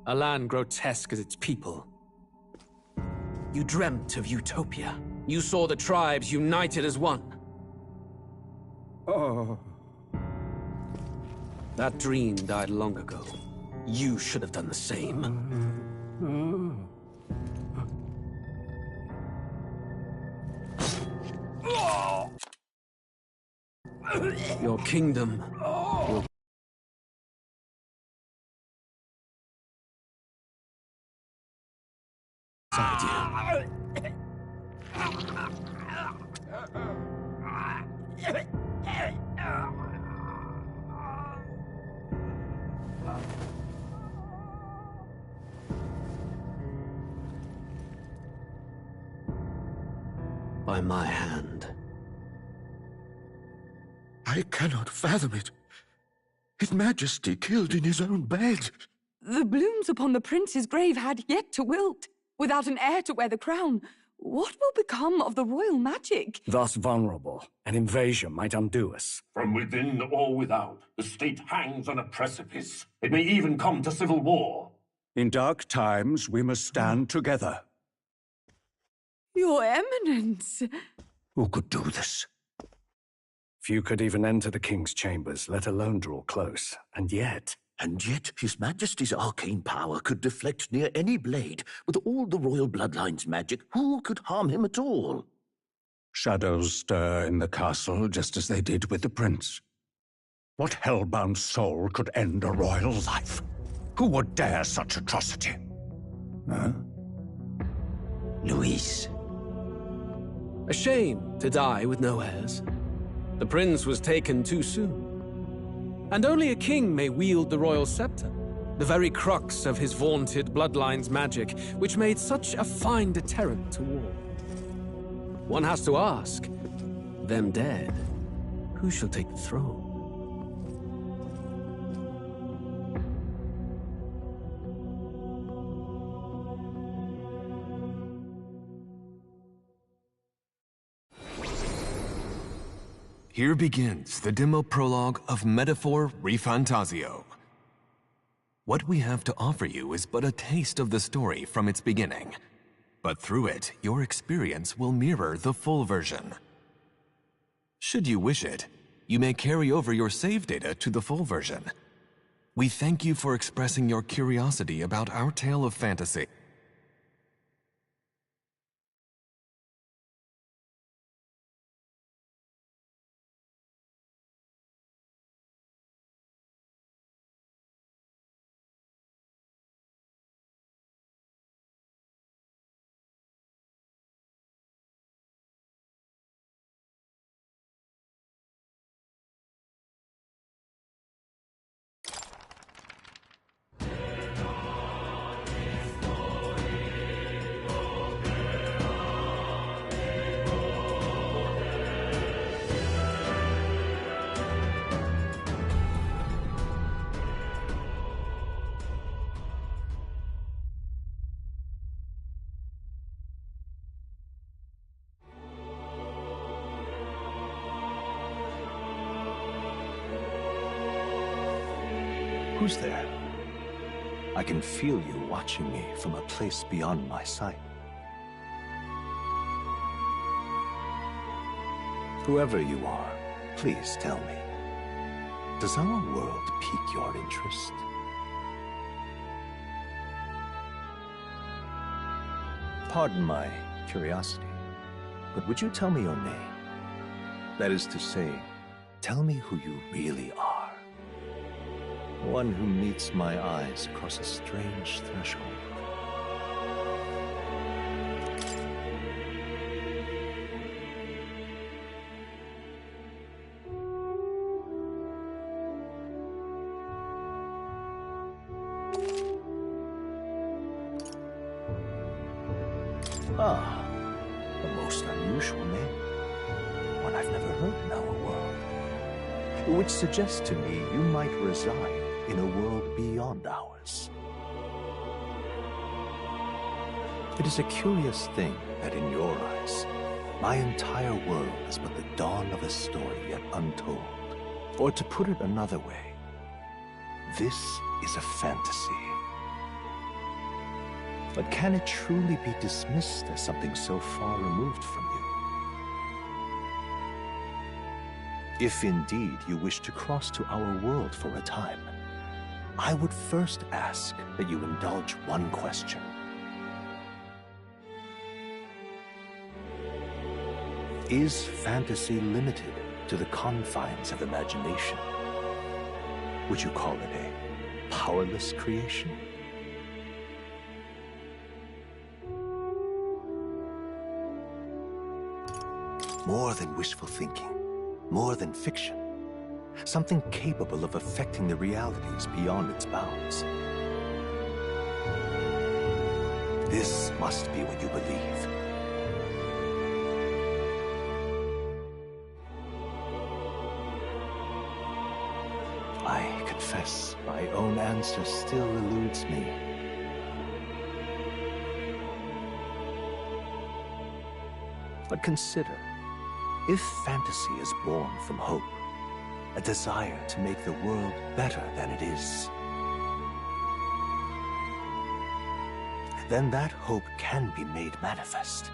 A land grotesque as its people. You dreamt of utopia. You saw the tribes united as one. Oh. That dream died long ago. You should have done the same. Your kingdom will... beside you. By my hand. I cannot fathom it. His Majesty killed in his own bed. The blooms upon the prince's grave had yet to wilt. Without an heir to wear the crown, what will become of the royal magic? Thus vulnerable, an invasion might undo us. From within or without, the state hangs on a precipice. It may even come to civil war. In dark times, we must stand together. Your Eminence! Who could do this? Few could even enter the king's chambers, let alone draw close. And yet His Majesty's arcane power could deflect near any blade. With all the royal bloodline's magic, who could harm him at all? shadows stir in the castle just as they did with the prince. What hellbound soul could end a royal life? Who would dare such atrocity? Huh? Luis. A shame to die with no heirs. The prince was taken too soon. And only a king may wield the royal scepter, the very crux of his vaunted bloodline's magic, which made such a fine deterrent to war. One has to ask, them dead, who shall take the throne? Here begins the demo prologue of Metaphor ReFantazio. What we have to offer you is but a taste of the story from its beginning, but through it, your experience will mirror the full version. Should you wish it, you may carry over your save data to the full version. We thank you for expressing your curiosity about our tale of fantasy. Who's there? I can feel you watching me from a place beyond my sight. Whoever you are, please tell me. Does our world pique your interest? Pardon my curiosity, but would you tell me your name? That is to say, tell me who you really are. One who meets my eyes across a strange threshold. Ah, a most unusual name. One I've never heard in our world. Which suggests to me you might reside in a world beyond ours. It is a curious thing that in your eyes, my entire world is but the dawn of a story yet untold. Or to put it another way, this is a fantasy. But can it truly be dismissed as something so far removed from you? If indeed you wish to cross to our world for a time, I would first ask that you indulge one question. Is fantasy limited to the confines of imagination? Would you call it a powerless creation? More than wishful thinking, more than fiction. Something capable of affecting the realities beyond its bounds. This must be what you believe. I confess, my own answer still eludes me. But consider, if fantasy is born from hope, a desire to make the world better than it is, then that hope can be made manifest.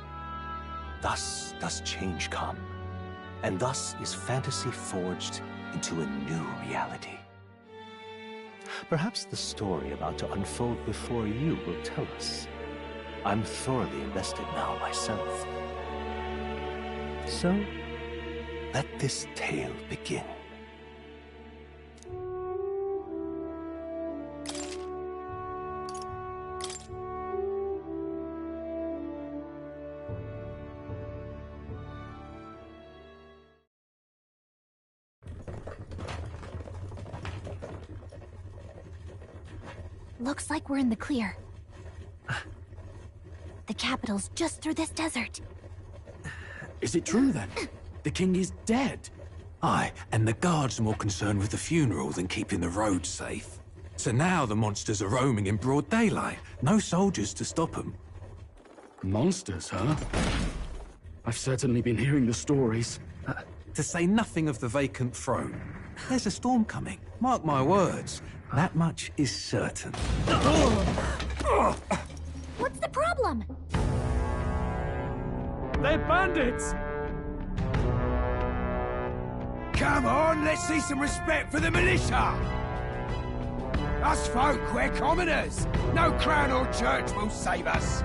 Thus does change come, and thus is fantasy forged into a new reality. Perhaps the story about to unfold before you will tell us. I'm thoroughly invested now myself. So, let this tale begin. Looks like we're in the clear. The capital's just through this desert. Is it true then? The king is dead? Aye, and the guards are more concerned with the funeral than keeping the roads safe. So now the monsters are roaming in broad daylight. No soldiers to stop them. Monsters, huh? I've certainly been hearing the stories. To say nothing of the vacant throne. There's a storm coming, mark my words. That much is certain. What's the problem? They're bandits! Come on, let's see some respect for the militia! Us folk, we're commoners. No crown or church will save us.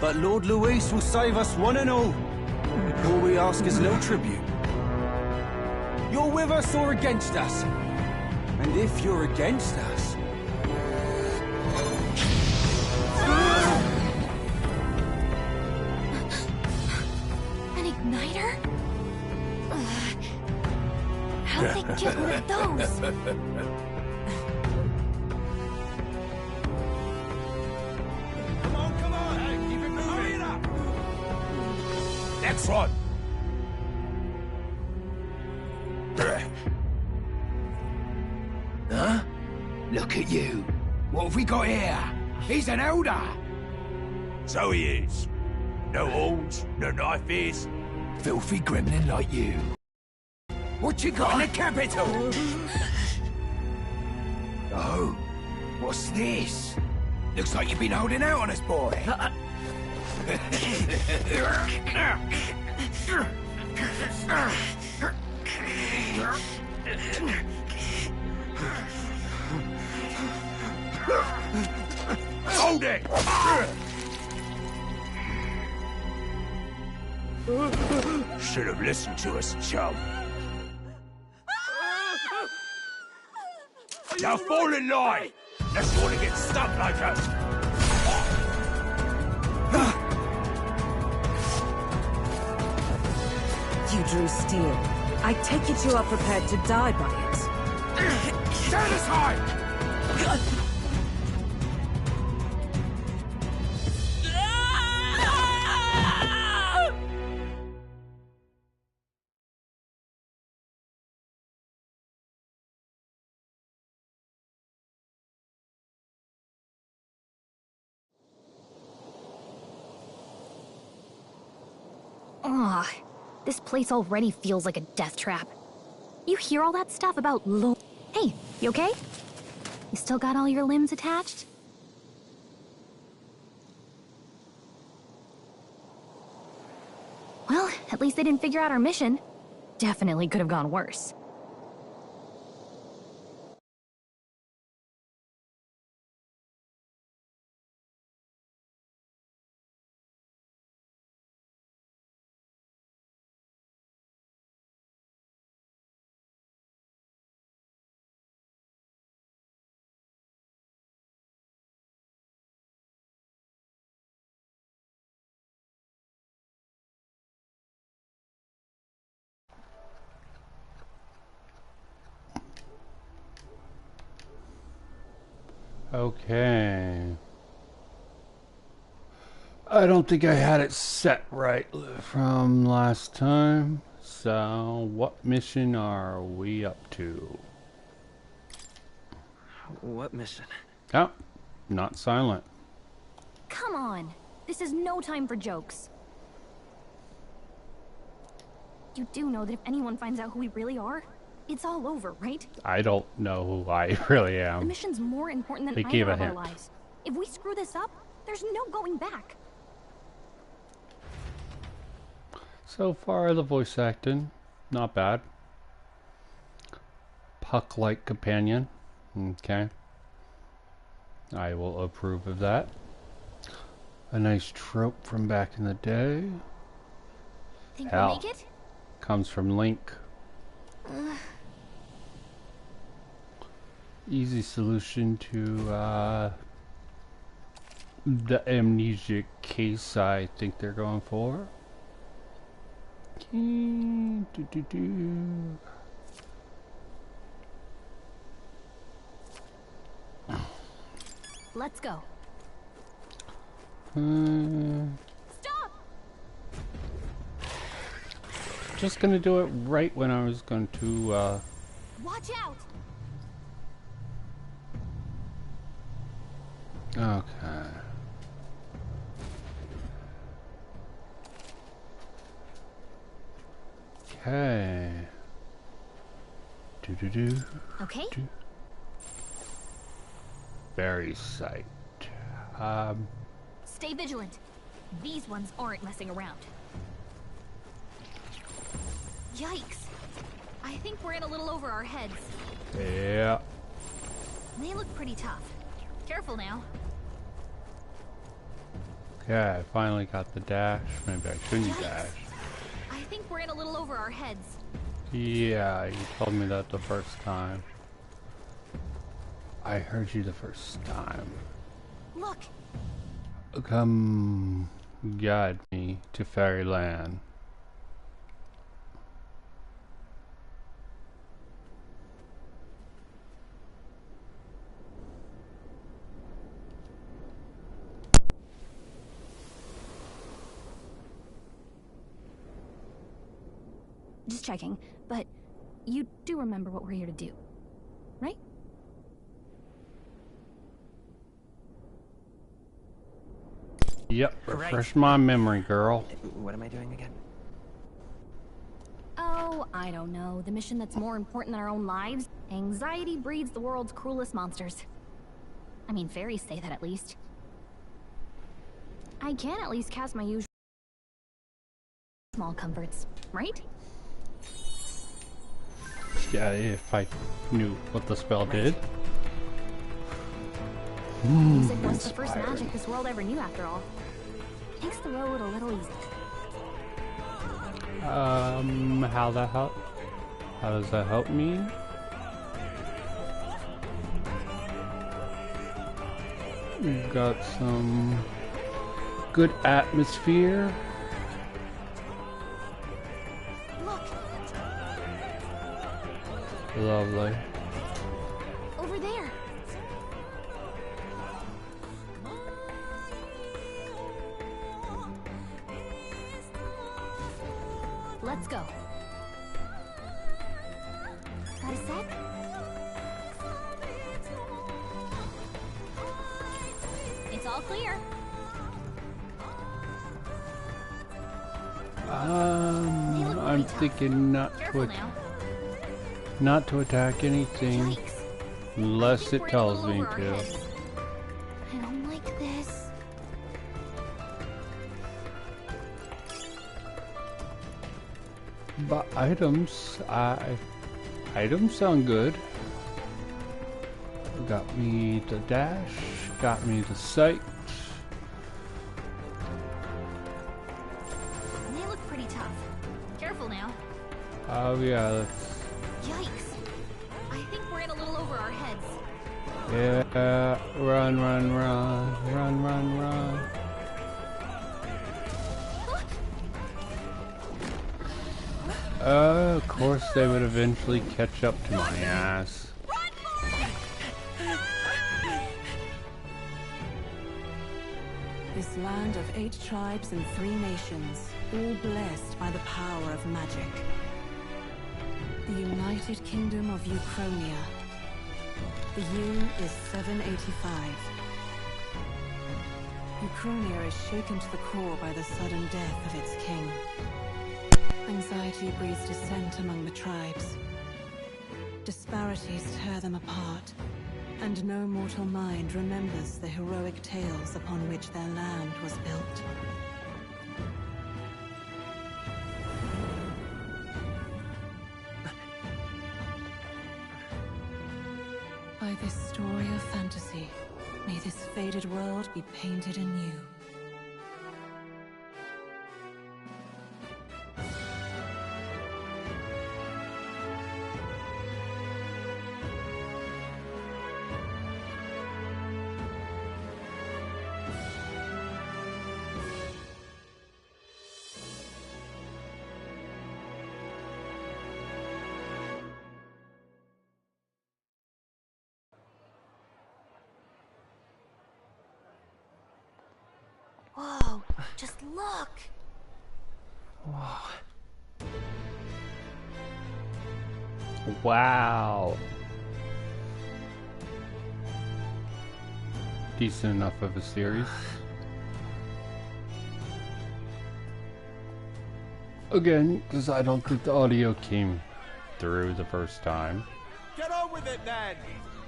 But Lord Luis will save us one and all. All we ask is no tribute. You're with us or against us? And if you're against us... An igniter? How'd they get one of those? Come on, hey, keep it moving. Hurry it up. Next one. Huh? Look at you. What have we got here? He's an elder. So he is. No horns, no knife ears. Filthy gremlin like you. What you got in the capital? Oh, what's this? Looks like you've been holding out on us, boy. Hold it! Should have listened to us, chum. Now fall in line! Unless you want to get stuck like us! You drew steel. I take it you are prepared to die by it. Stand aside! Ugh, this place already feels like a death trap. You hear all that stuff about Hey, you okay? You still got all your limbs attached? At least they didn't figure out our mission. Definitely could have gone worse. Okay. I don't think I had it set right from last time. So, what mission are we up to? What mission? Oh, not silent. Come on. This is no time for jokes. You do know that if anyone finds out who we really are, it's all over, right? I don't know who I really The am. mission's more important than They gave either a of our hint. lives. If we screw this up, there's no going back. So far, the voice acting, not bad. Puck-like companion. Okay. I will approve of that. A nice trope from back in the day. Think Hell, we'll make it? comes from Link. Easy solution to the amnesia case I think they're going for. Let's go. Stop! Just gonna do it right when I was going to Watch out! okay. Okay. Do. Okay. Berry sight. Stay vigilant. These ones aren't messing around. Yikes. I think we're in a little over our heads. Yeah. They look pretty tough. Careful now. Okay, I finally got the dash. Maybe I shouldn't dash. I think we're in a little over our heads. Yeah, you told me that the first time. I heard you the first time. Look. Come guide me to Fairyland. Just checking, but you do remember what we're here to do, right? Yep, refresh my memory, girl. What am I doing again? Oh, I don't know. The mission that's more important than our own lives? Anxiety breeds the world's cruelest monsters. I mean, fairies say that at least. I can at least cast my usual small comforts, right? Yeah, if I knew what the spell did. Music was the first magic this world ever knew, after all. Makes the road a little easier. How that help? How does that help me? We've got some good atmosphere. Look. Lovely. Over there. Let's go. Got a sec? It's all clear. I'm thinking not to attack anything unless it tells me to. I don't like this. But items, items sound good. Got me the dash, got me the sight. They look pretty tough. Careful now. Oh yeah, Yikes. I think we're in a little over our heads. yeah, run, run, run, run, run, run. Of course they would eventually catch up to my ass. This land of 8 tribes and 3 nations, all blessed by the power of magic. The United Kingdom of Ukronia. The year is 785. Ukronia is shaken to the core by the sudden death of its king. Anxiety breeds dissent among the tribes. Disparities tear them apart, and no mortal mind remembers the heroic tales upon which their land was built. By this story of fantasy, may this faded world be painted anew. Whoa, just look! Wow. Decent enough of a series. Again, because I don't think the audio came through the first time. Get on with it then!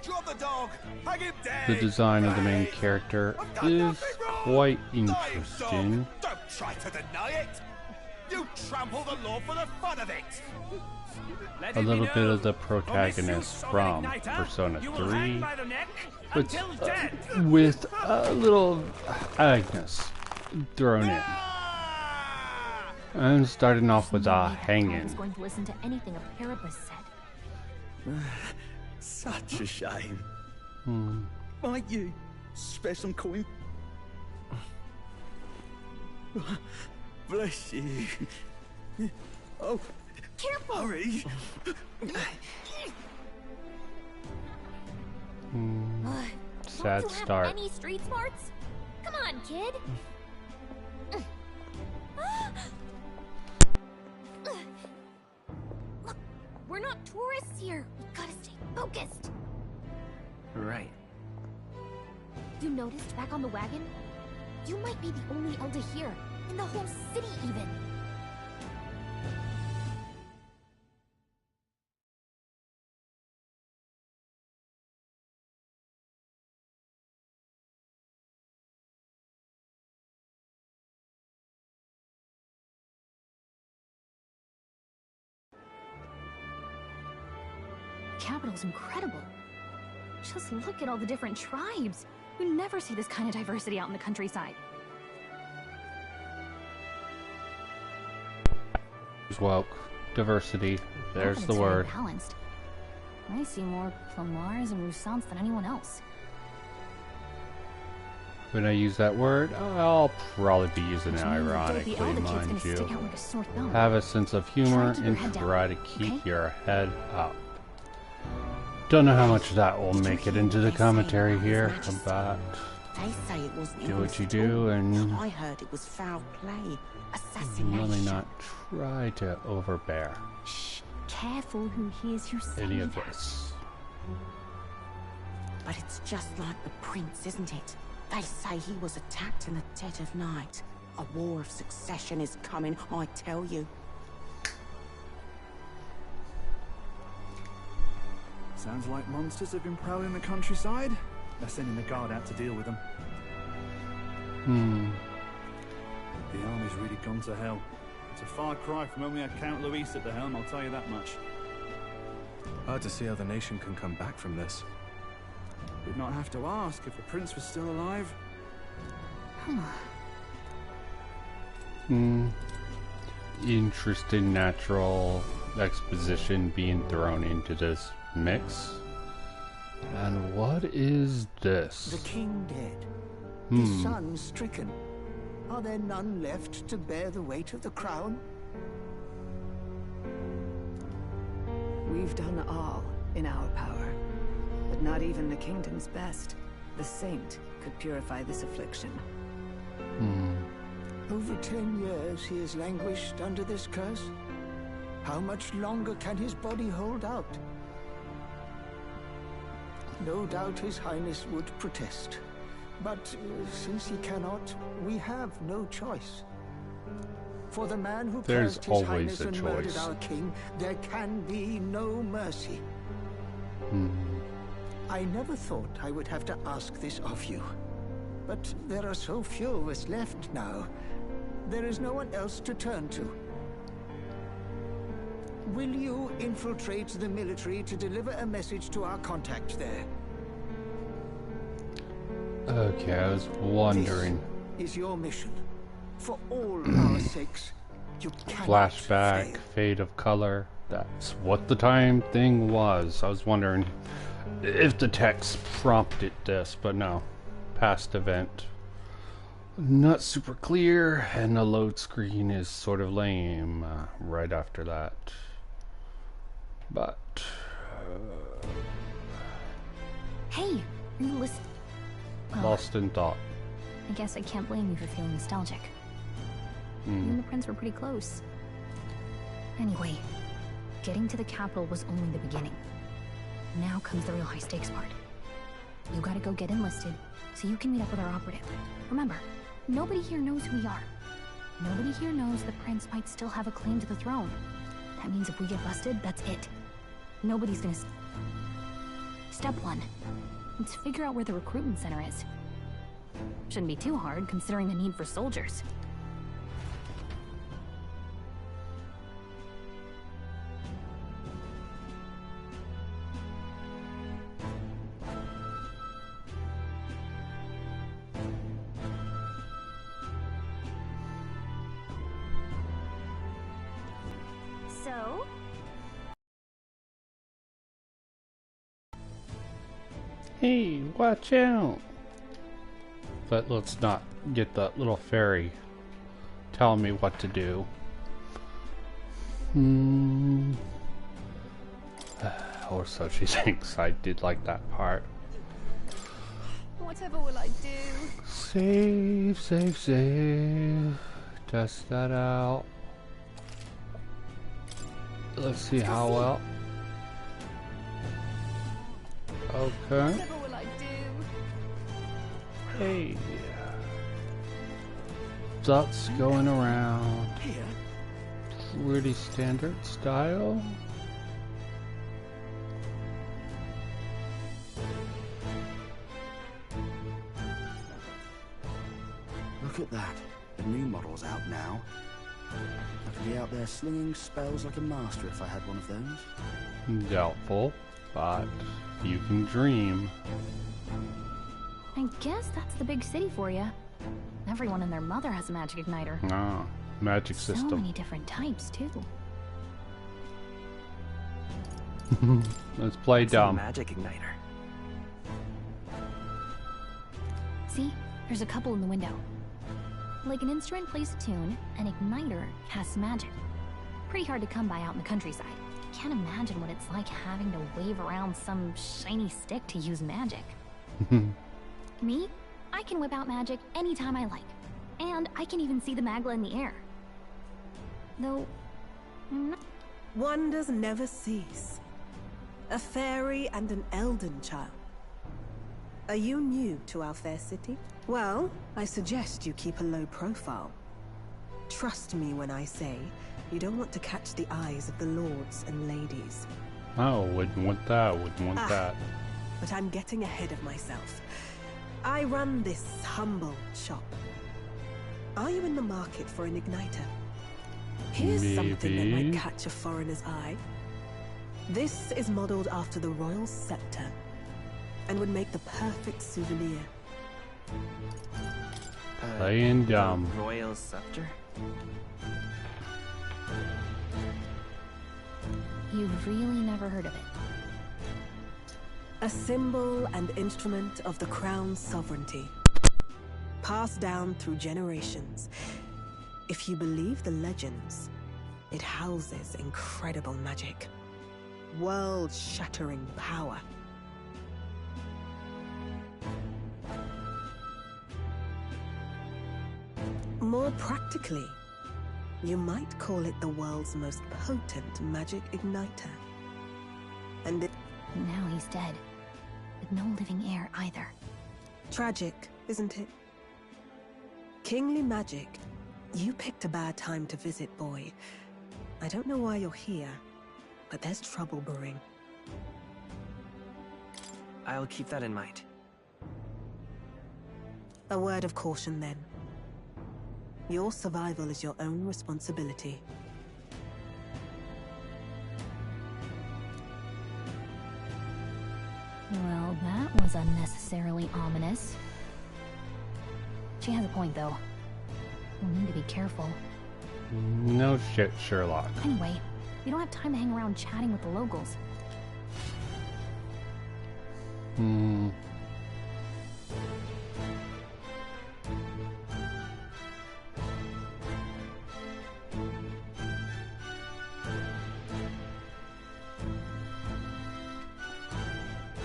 Drop the dog! Hang him dead! The design of the main character is quite interesting. Don't try to deny it! You trample the law for the fun of it! A little bit of the protagonist from Persona 3 with a little Agnes thrown in. And starting off with a hanging. I was going to listen to anything a Paribus said. Such a shame. Might you spare some coin? Bless you. Oh, careful! Hurry. Sad Don't you start. have any street smarts? Come on, kid. Look, we're not tourists here. We gotta stay focused. Right. You noticed back on the wagon? You might be the only elder here, in the whole city even. Capital's incredible. Just look at all the different tribes. You never see this kind of diversity out in the countryside. Well, diversity. There's the word. Balanced. I see more Plamars and Roussants than anyone else. When I use that word, I'll probably be using it ironically, mind you. Have a sense of humor and try to keep your head up. Don't know how much that will make it into the commentary here, but do what you do and I heard it was foul play. really not try to overbear Shh, careful who hears you say any of that. this. But it's just like the prince, isn't it? They say he was attacked in the dead of night. A war of succession is coming, I tell you. Sounds like monsters have been prowling the countryside. They're sending the guard out to deal with them. The army's really gone to hell. It's a far cry from when we had Count Luis at the helm, I'll tell you that much. Hard to see how the nation can come back from this. We'd not have to ask if the prince was still alive. Interesting natural exposition being thrown into this mix. And what is this? The king dead. His son stricken. Are there none left to bear the weight of the crown? We've done all in our power, but not even the kingdom's best, the saint, could purify this affliction. Over 10 years he has languished under this curse. How much longer can his body hold out? No doubt His Highness would protest. But since he cannot, we have no choice. For the man who cursed His Highness and murdered our king, there can be no mercy. I never thought I would have to ask this of you. But there are so few of us left now. There is no one else to turn to. Will you infiltrate the military to deliver a message to our contact there? Okay, I was wondering. This is your mission. For all our sakes, you cannot Flashback, fail. fade of color. That's what the time thing was. I was wondering if the text prompted this, but no. Past event. Not super clear, and the load screen is sort of lame right after that. But Hey, are you listening? lost in thought. I guess I can't blame you for feeling nostalgic. You and the prince were pretty close. Anyway, getting to the capital was only the beginning. Now comes the real high-stakes part. You gotta go get enlisted, so you can meet up with our operative. Remember, nobody here knows who we are. Nobody here knows the prince might still have a claim to the throne. That means if we get busted, that's it. Nobody's gonna... Step 1. Let's figure out where the recruitment center is. Shouldn't be too hard, considering the need for soldiers. So? Hey, watch out! But let's not get that little fairy telling me what to do. Or so she thinks. I did like that part. Whatever will I do? Save, save, save. Test that out. Let's see how well. Okay. Whatever will I do? Hey. Dots going around. Pretty standard style. Look at that. The new model's out now. I could be out there slinging spells like a master if I had one of those. Doubtful, but you can dream. I guess that's the big city for you. Everyone and their mother has a magic igniter. Ah, magic system. So many different types, too. Let's play dumb. Magic igniter. See? There's a couple in the window. Like an instrument plays a tune, an igniter casts magic. Pretty hard to come by out in the countryside. Can't imagine what it's like having to wave around some shiny stick to use magic. Me? I can whip out magic anytime I like. And I can even see the Magla in the air. Though... Wonders never cease. A fairy and an Elden child. Are you new to our fair city? Well, I suggest you keep a low profile. Trust me when I say you don't want to catch the eyes of the lords and ladies. Oh, wouldn't want that, wouldn't want that. But I'm getting ahead of myself. I run this humble shop. Are you in the market for an igniter? Here's something that might catch a foreigner's eye. This is modeled after the royal scepter and would make the perfect souvenir. Playing dumb. Royal scepter? You've really never heard of it. A symbol and instrument of the crown's sovereignty, passed down through generations. If you believe the legends, it houses incredible magic, world-shattering power. More practically, you might call it the world's most potent magic igniter. And now he's dead, with no living heir either. Tragic, isn't it? Kingly magic. You picked a bad time to visit, boy. I don't know why you're here, but there's trouble brewing. I'll keep that in mind. A word of caution, then. Your survival is your own responsibility. Well, that was unnecessarily ominous. She has a point, though. We'll need to be careful. No shit, Sherlock. Anyway, we don't have time to hang around chatting with the locals.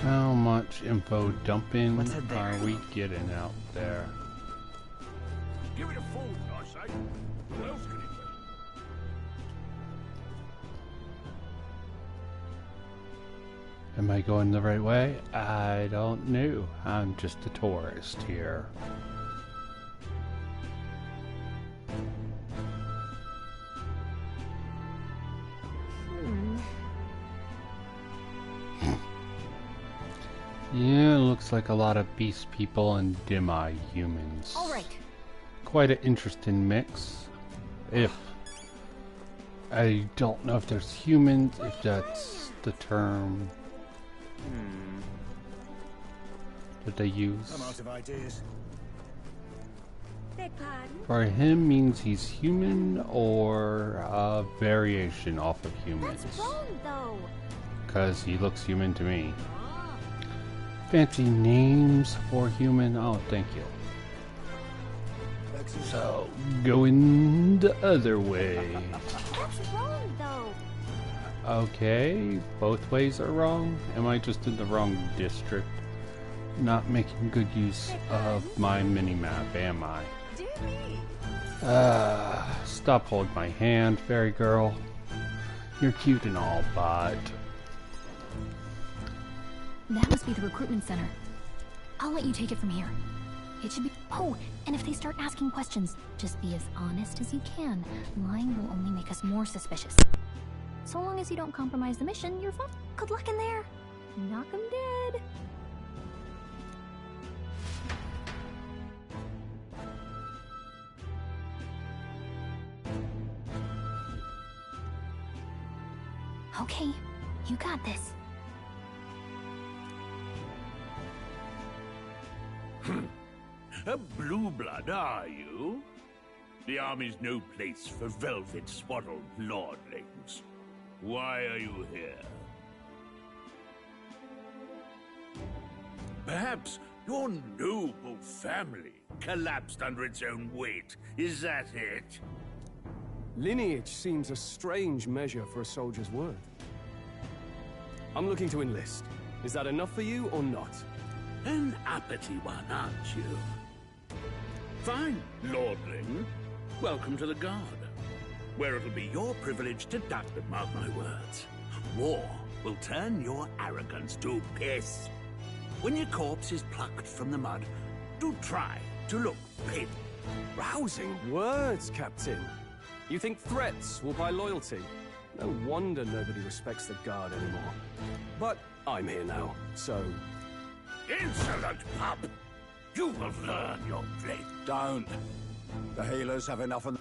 How much info dumping are we getting out there? Give it a fold, I say. What else could it be? Am I going the right way? I don't know. I'm just a tourist here. Yeah, looks like a lot of beast people and dim-eye humans. All right. Quite an interesting mix. If I don't know if there's humans, if that's the term that they use. I'm out of ideas. For him means he's human or a variation off of humans. That's wrong, though. Because he looks human to me. Fancy names for human. Oh, thank you. So, going the other way. That's wrong, though. Okay, both ways are wrong. Am I just in the wrong district? Not making good use of my mini-map, am I? Stop holding my hand, fairy girl. You're cute and all, but... That must be the recruitment center. I'll let you take it from here. It should be... Oh, and if they start asking questions, just be as honest as you can. Lying will only make us more suspicious. So long as you don't compromise the mission, you're fine. Good luck in there. Knock 'em dead. Okay, you got this. A blue blood, are you? The army's no place for velvet-swaddled lordlings. Why are you here? Perhaps your noble family collapsed under its own weight. Is that it? Lineage seems a strange measure for a soldier's worth. I'm looking to enlist. Is that enough for you or not? An uppity one, aren't you? Fine, lordling. Welcome to the Guard, where it'll be your privilege to duck and mark my words. War will turn your arrogance to piss. When your corpse is plucked from the mud, do try to look pale. Rousing words, Captain. You think threats will buy loyalty? No wonder nobody respects the Guard anymore. But I'm here now, so... Insolent pup! You will learn your fate. Don't. The healers have enough of...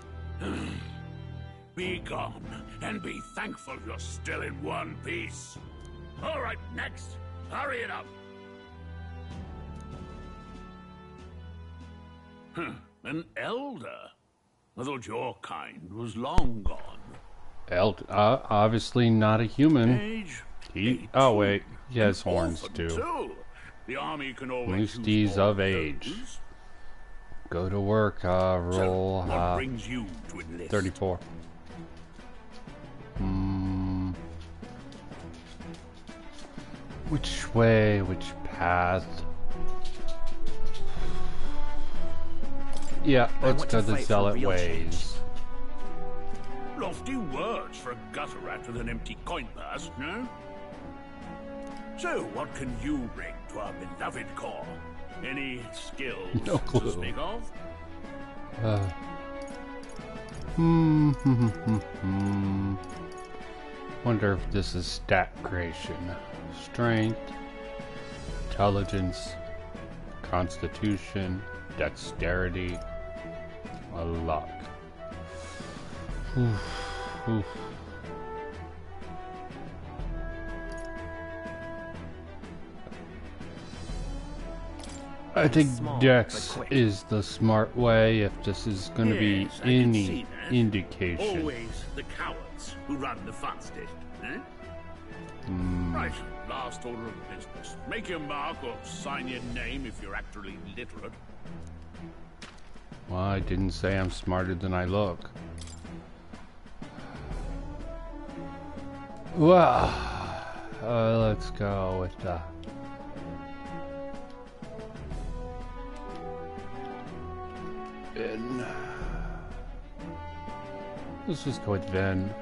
Be gone, and be thankful you're still in one piece. All right, next. Hurry it up. An elder? I thought your kind was long gone. Obviously not a human. Age? Oh wait, he has horns too. The army can always Moosties of age. Go to work, roll what brings you to enlist? 34. Which way? Which path? Yeah, let's go the Zealot ways. Lofty words for a gutter rat with an empty coin purse, no? So, what can you bring to our beloved corps? Any skills no clue. to speak of? Wonder if this is stat creation. Strength, intelligence, constitution, dexterity, luck. Oof. I think Dex is the smart way if this is going to be any indication. Always the cowards who run the fastest, eh? Right, last order of business. Make your mark or sign your name if you're actually literate. Well, I didn't say I'm smarter than I look. Well, let's go with Vin. Let's just go with Vin.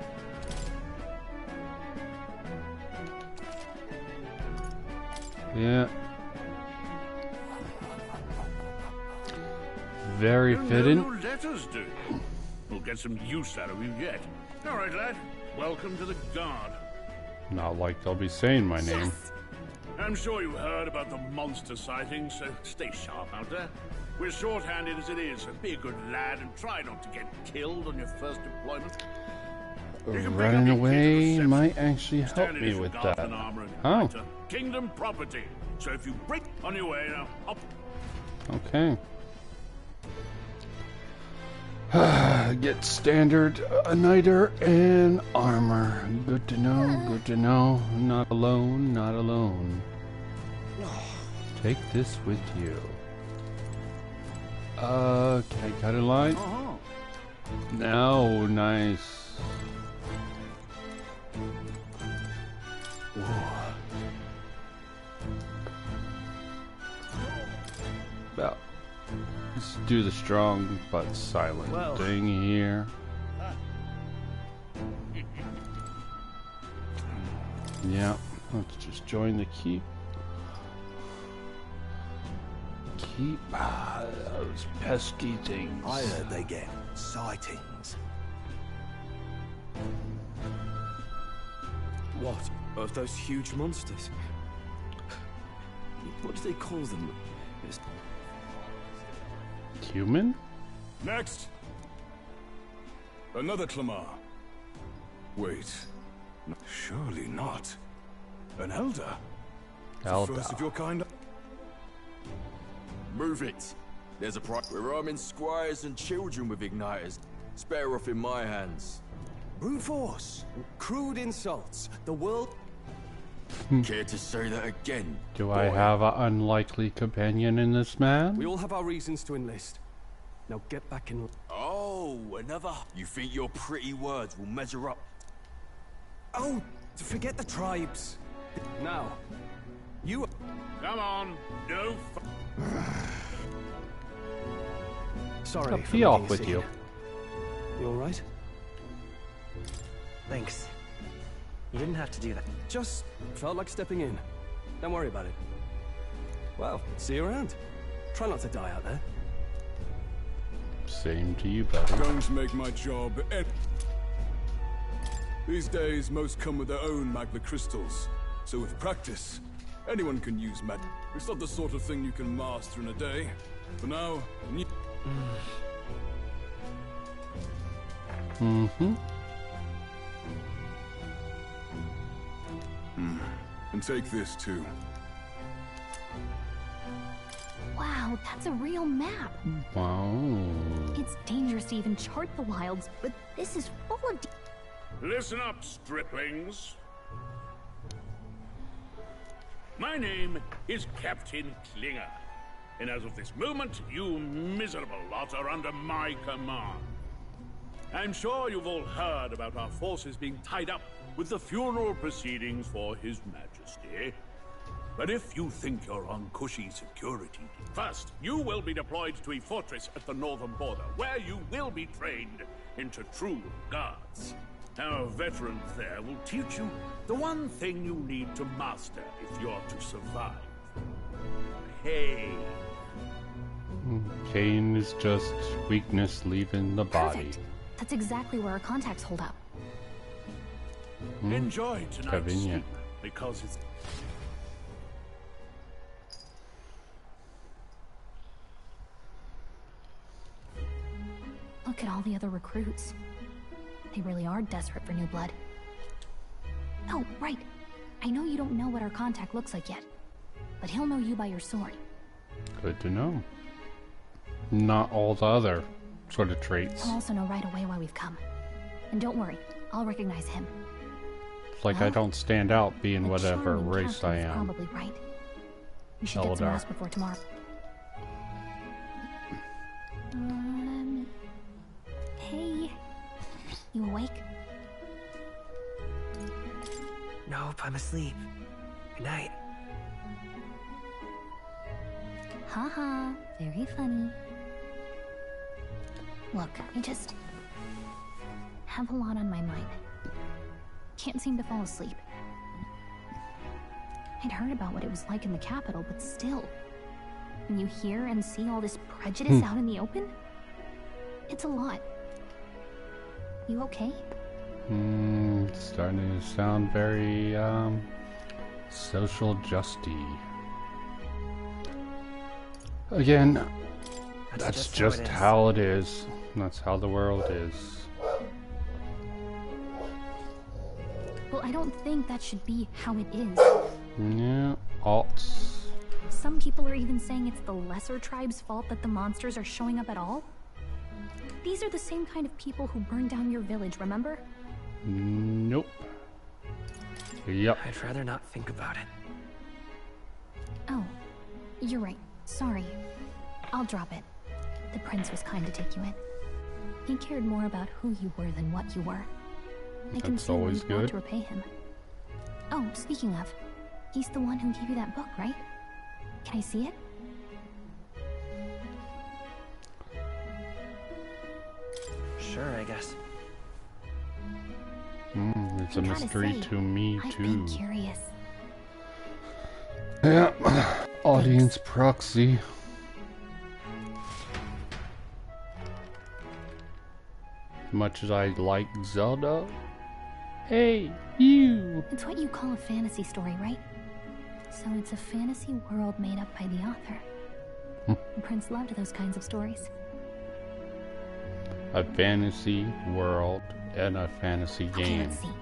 Yeah. Very fitting. No letters do. We'll get some use out of you yet. All right, lad. Welcome to the Guard. Not like they'll be saying my name. I'm sure you heard about the monster sighting, so stay sharp out there. We're short-handed as it is, so be a good lad and try not to get killed on your first deployment. Running away might actually help me with that. Oh. Kingdom property. So if you break on your way now, up. Okay. Get standard niter and armor. Good to know, good to know. Not alone, not alone. Take this with you. Can I cut a line? No, nice. Whoa. Well, let's do the strong but silent thing here. Yeah, let's just join the keep. Keep those pesky things. I heard they get sightings. What? Of those huge monsters? What do they call them? Human? Next! Another Clamar. Wait. Surely not. An Elder? The first of your kind? Move it. There's a price. We're arming squires and children with igniters. Spare off in my hands. Brute force. Crude insults. The world... Care to say that again? Do I have an unlikely companion in this man? We all have our reasons to enlist. Now get back in... Oh, another... You think your pretty words will measure up? Oh, forget the tribes. Now, you... Come on, no... Sorry. Be off with you. You all right? Thanks. You didn't have to do that. Just felt like stepping in. Don't worry about it. Well, see you around. Try not to die out there. Same to you, buddy. Going to make my job end. These days, most come with their own Magna Crystals. So with practice, anyone can use magic. It's not the sort of thing you can master in a day. For now, And take this too. Wow, that's a real map. Wow. It's dangerous to even chart the wilds, but this is full of... Listen up, striplings. My name is Captain Klinger, and as of this moment, you miserable lot are under my command. I'm sure you've all heard about our forces being tied up with the funeral proceedings for His Majesty. But if you think you're on cushy security, first, you will be deployed to a fortress at the northern border, where you will be trained into true guards. Our veterans there will teach you the one thing you need to master if you're to survive. Pain. Pain is just weakness leaving the body. Perfect. That's exactly where our contacts hold up. Enjoy tonight's sleep, because it's... Look at all the other recruits. They really are desperate for new blood. Oh, right. I know you don't know what our contact looks like yet, but he'll know you by your sword. Good to know. Not all the other sort of traits. He'll also know right away why we've come. And don't worry, I'll recognize him. It's like I don't stand out being whatever race I am. Probably right. We should get some rest before tomorrow. Hey, you awake? Nope, I'm asleep. Good night. Haha, very funny. Look, I just have a lot on my mind. Can't seem to fall asleep. I'd heard about what it was like in the capital, but still, when you hear and see all this prejudice out in the open, it's a lot. You okay? It's starting to sound very, social justy. Again, that's just how it is. That's how the world is. Well, I don't think that should be how it is. Yeah, alts. Some people are even saying it's the lesser tribe's fault that the monsters are showing up at all. These are the same kind of people who burned down your village, remember? Nope. Yep. I'd rather not think about it. Oh, you're right. Sorry. I'll drop it. The prince was kind to take you in. He cared more about who you were than what you were. I can see why you'd want to repay him. Oh, speaking of, he's the one who gave you that book, right? Can I see it? Sure, I guess. It's a mystery to me too. I've been curious. Yeah, audience proxy. Much as I like Zelda. Hey, you! It's what you call a fantasy story, right? So it's a fantasy world made up by the author. The prince loved those kinds of stories. A fantasy world and a fantasy game. Let's see.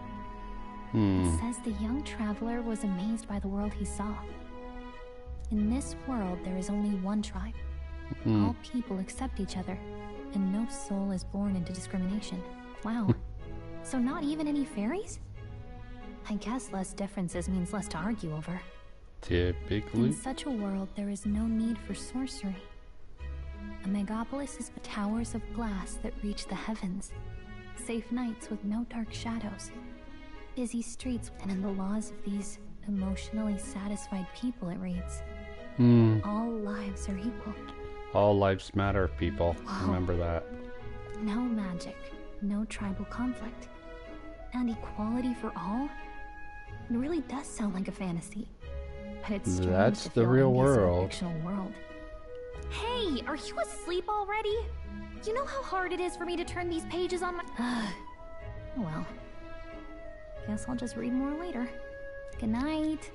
It says the young traveler was amazed by the world he saw. In this world, there is only one tribe. All people accept each other, and no soul is born into discrimination. Wow. So not even any fairies? I guess less differences means less to argue over. Typically. In such a world, there is no need for sorcery. A megapolis is but towers of glass that reach the heavens. Safe nights with no dark shadows. Busy streets, and in the laws of these emotionally satisfied people, it reads. All lives are equal. All lives matter, people. Wow. Remember that. No magic, no tribal conflict, and equality for all? It really does sound like a fantasy. But it's strange That's to the feel real envious in a world. fictional world. Hey, are you asleep already? You know how hard it is for me to turn these pages on my... Well, guess I'll just read more later. Good night.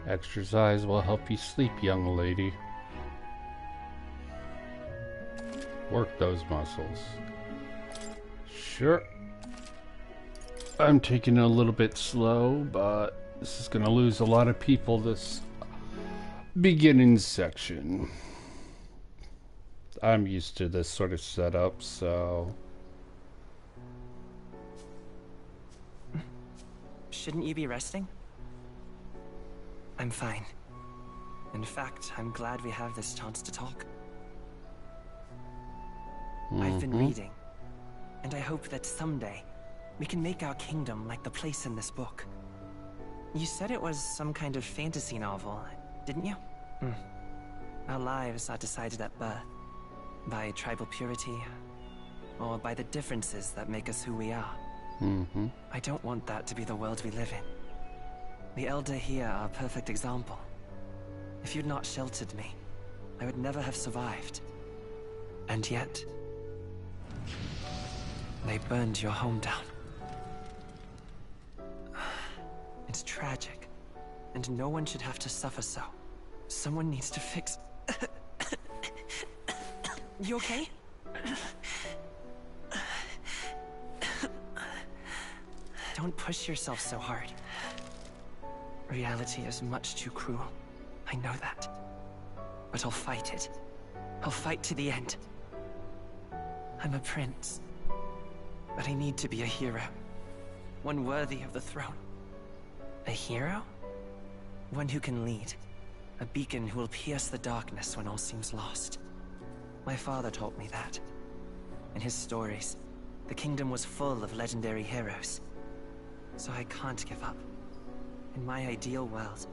Exercise will help you sleep, young lady. Work those muscles. Sure. I'm taking it a little bit slow, but this is going to lose a lot of people this beginning section. I'm used to this sort of setup, so... Shouldn't you be resting? I'm fine. In fact, I'm glad we have this chance to talk. I've been reading, and I hope that someday we can make our kingdom like the place in this book. You said it was some kind of fantasy novel, didn't you? Our lives are decided at birth, by tribal purity, or by the differences that make us who we are. I don't want that to be the world we live in. The Elder here are a perfect example. If you'd not sheltered me, I would never have survived. And yet, they burned your home down. It's tragic, and no one should have to suffer so. Someone needs to fix... You okay? Don't push yourself so hard. Reality is much too cruel. I know that. But I'll fight it. I'll fight to the end. I'm a prince. But I need to be a hero. One worthy of the throne. A hero? One who can lead. A beacon who will pierce the darkness when all seems lost. My father taught me that. In his stories, the kingdom was full of legendary heroes. So I can't give up. In my ideal world,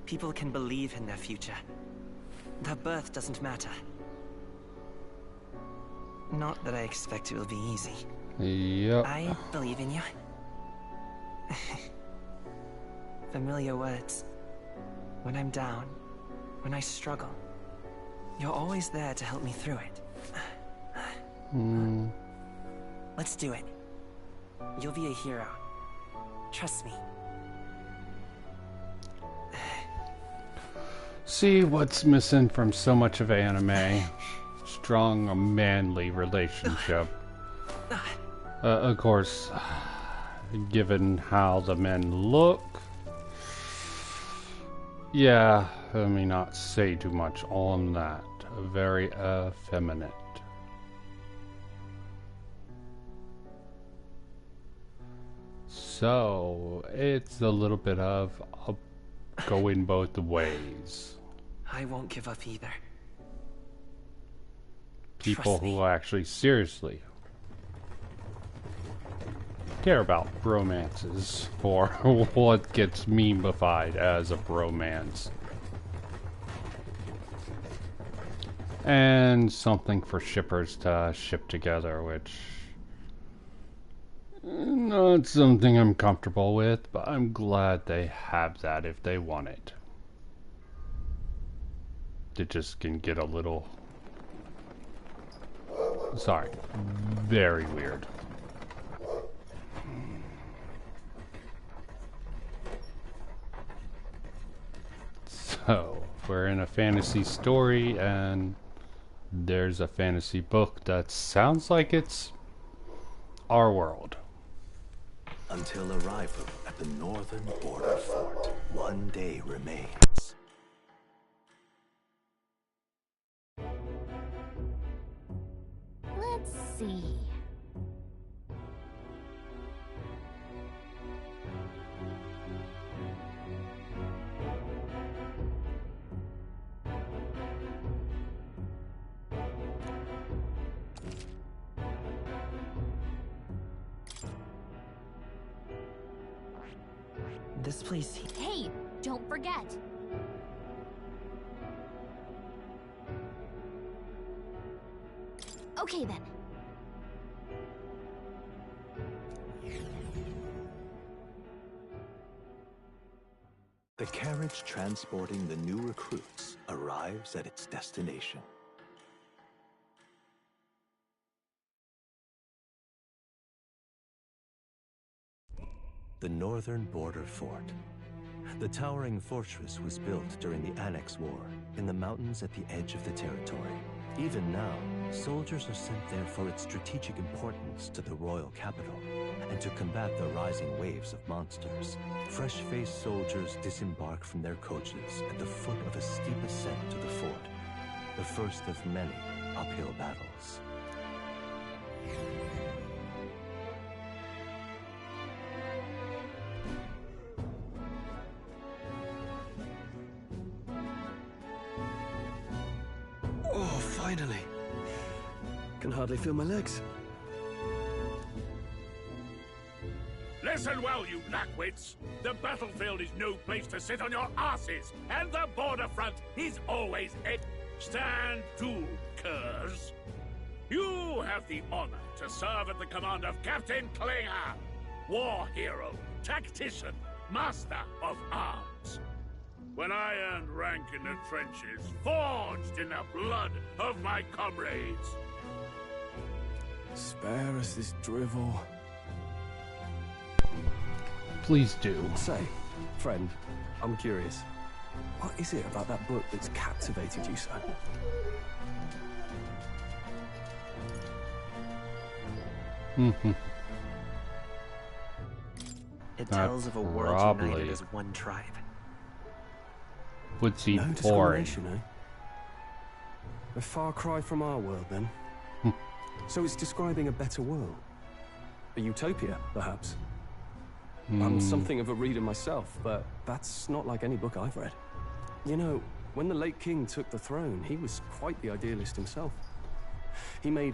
people can believe in their future. Their birth doesn't matter. Not that I expect it will be easy. Yep. I believe in you. Familiar words. When I'm down, when I struggle, you're always there to help me through it. Let's do it. You'll be a hero. Trust me. See what's missing from so much of anime? Strong, manly relationship. Of course, given how the men look, yeah, let me not say too much on that. Very effeminate. So, it's a little bit of going both ways. I won't give up either. People who actually seriously care about romances, or what gets memeified as a bromance. And something for shippers to ship together, which... not something I'm comfortable with, but I'm glad they have that if they want it. It just can get a little... sorry. Very weird. So, we're in a fantasy story, and there's a fantasy book that sounds like it's our world. Until arrival at the northern border fort, one day remains. Let's see. This place... Hey, don't forget. Okay then. The carriage transporting the new recruits arrives at its destination. The northern border fort. The towering fortress was built during the Annex War in the mountains at the edge of the territory. Even now, soldiers are sent there for its strategic importance to the royal capital, and to combat the rising waves of monsters. Fresh-faced soldiers disembark from their coaches at the foot of a steep ascent to the fort, the first of many uphill battles. Oh, finally. Can hardly feel my legs. Listen well, you lackwits. The battlefield is no place to sit on your asses, and the border front is always it. Stand to, curs. You have the honor to serve at the command of Captain Klinger, war hero, tactician, master of arms. When I earned rank in the trenches, forged in the blood of my comrades. Spare us this drivel. Please do. Say, friend, I'm curious. What is it about that book that's captivated you so? It tells of a world united as one tribe. Would seem no boring. discrimination, eh? A far cry from our world, then. So it's describing a better world. A utopia, perhaps. I'm something of a reader myself, but that's not like any book I've read. You know, when the late king took the throne, he was quite the idealist himself. He made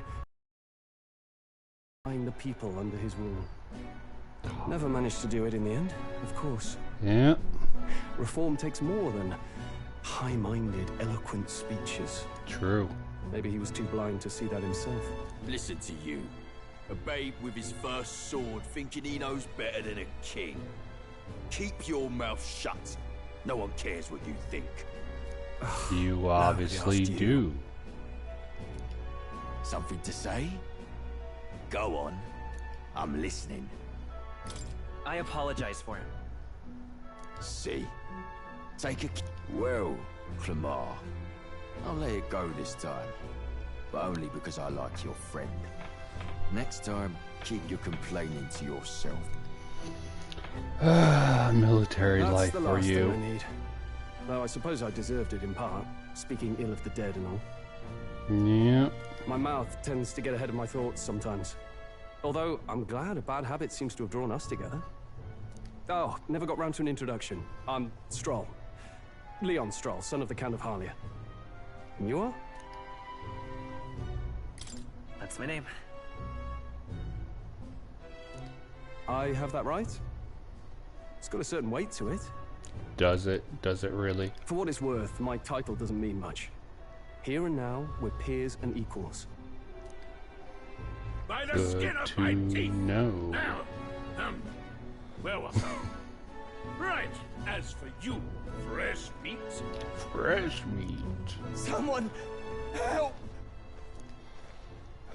the people under his rule. Never managed to do it in the end, of course. Yeah. Reform takes more than high-minded, eloquent speeches. True. Maybe he was too blind to see that himself. Listen to you. A babe with his first sword thinking he knows better than a king. Keep your mouth shut. No one cares what you think. You obviously do. Something to say? Go on. I'm listening. I apologize for him. See? Take a... Well, Clemar, I'll let it go this time. But only because I like your friend. Next time, keep your complaining to yourself. Military That's life the for last you. thing I need. Though I suppose I deserved it in part, speaking ill of the dead and all. Yeah. My mouth tends to get ahead of my thoughts sometimes. Although, I'm glad a bad habit seems to have drawn us together. Oh, never got round to an introduction. I'm Stroll. Leon Stroll, son of the Count of Harlia. And you are? That's my name. I have that right? It's got a certain weight to it. Does it? Does it really? For what it's worth, my title doesn't mean much. Here and now, we're peers and equals. By the Good skin of to my teeth. know. Now, where was I? Right. As for you, fresh meat. Fresh meat. Someone help!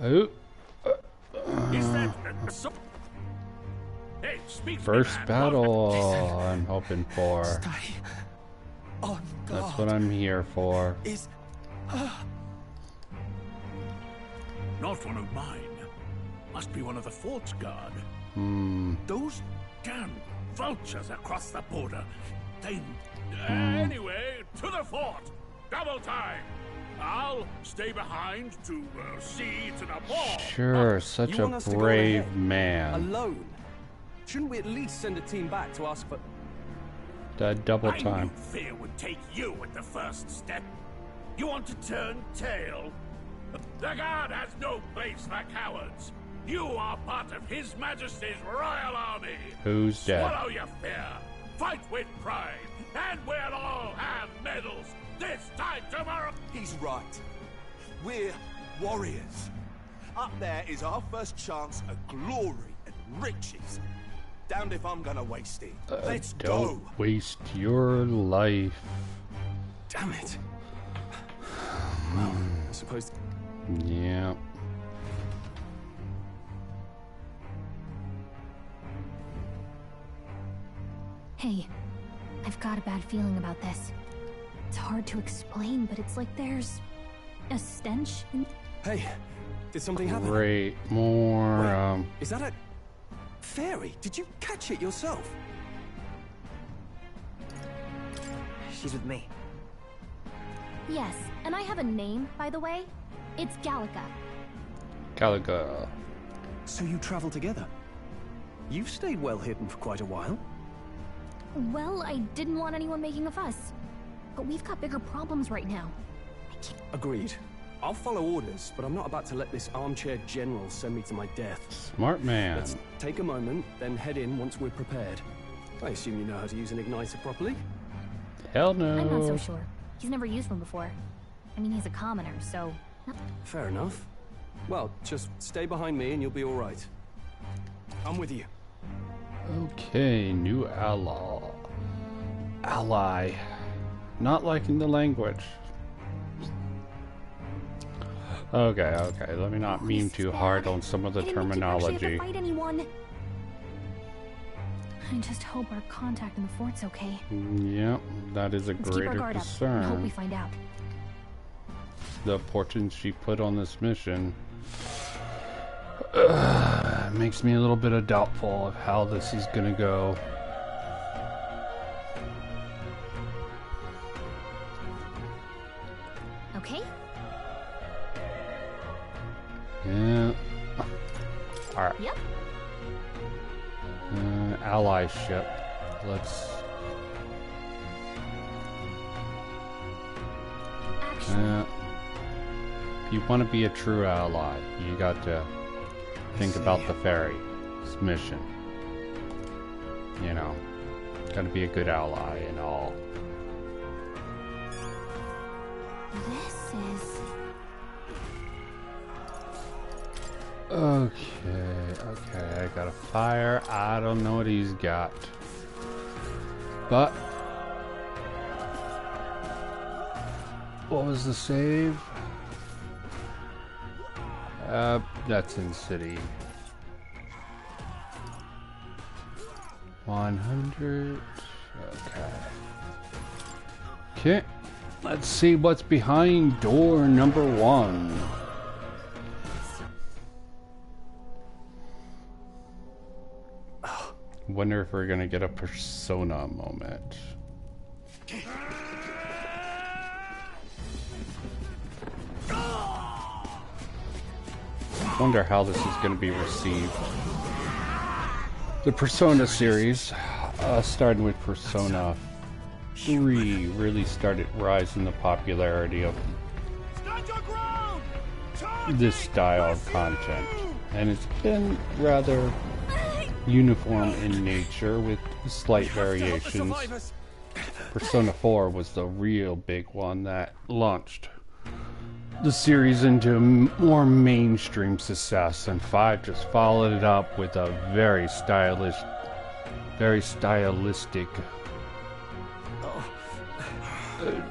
Oh. Is that so? Hey, speak First to me, man. battle I'm hoping for. Stay on That's guard. what I'm here for. Is... Not one of mine. Must be one of the fort's guard. Those damn vultures across the border. They... Anyway, to the fort. Double time. I'll stay behind to see to the ball. Sure, such You a want us to go brave ahead? man. Alone? Shouldn't we at least send a team back to ask for... That double I time. knew fear would take you at the first step. You want to turn tail? The guard has no place for cowards. You are part of His Majesty's Royal Army. Who's dead? Swallow your fear. Fight with pride. And we'll all have medals this time tomorrow. He's right. We're warriors. Up there is our first chance at glory and riches. Damned if I'm gonna waste it. Let's Don't go. waste your life. Damn it. Well, I suppose... Yeah. Hey, I've got a bad feeling about this. It's hard to explain, but it's like there's A stench? Hey, did something happen? Great, more. Wait, is that a fairy? Did you catch it yourself? She's with me. Yes, and I have a name, by the way. It's Gallica. Gallica. So you travel together? You've stayed well hidden for quite a while. Well, I didn't want anyone making a fuss. But we've got bigger problems right now. Agreed. I'll follow orders, but I'm not about to let this armchair general send me to my death. Smart man. Let's take a moment, then head in once we're prepared. I assume you know how to use an igniter properly? Hell no. I'm not so sure. He's never used one before. I mean, he's a commoner, so... Fair enough. Well, just stay behind me and you'll be all right. I'm with you. Okay, new ally. Ally. Not liking the language. Okay, let me not meme too hard on some of the terminology. Fight anyone. I just hope our contact in the fort's okay. Yep, that is a greater concern. I hope we find out. The importance she put on this mission makes me a little bit of doubtful of how this is gonna go. Okay. Yeah. Alright. Yep. Ally ship. Let's. If you want to be a true ally, you got to think about the ferry's mission. You know, got to be a good ally and all. This is... Okay, I got a fire. I don't know what he's got. But... what was the save? That's in city. 100. Okay. Let's see what's behind door number 1. Wonder if we're gonna get a Persona moment. Wonder how this is going to be received. The Persona series, starting with Persona 3, really started rising the popularity of this style of content, and it's been rather uniform in nature with slight variations. Persona 4 was the real big one that launched the series into more mainstream success, and 5 just followed it up with a very stylistic.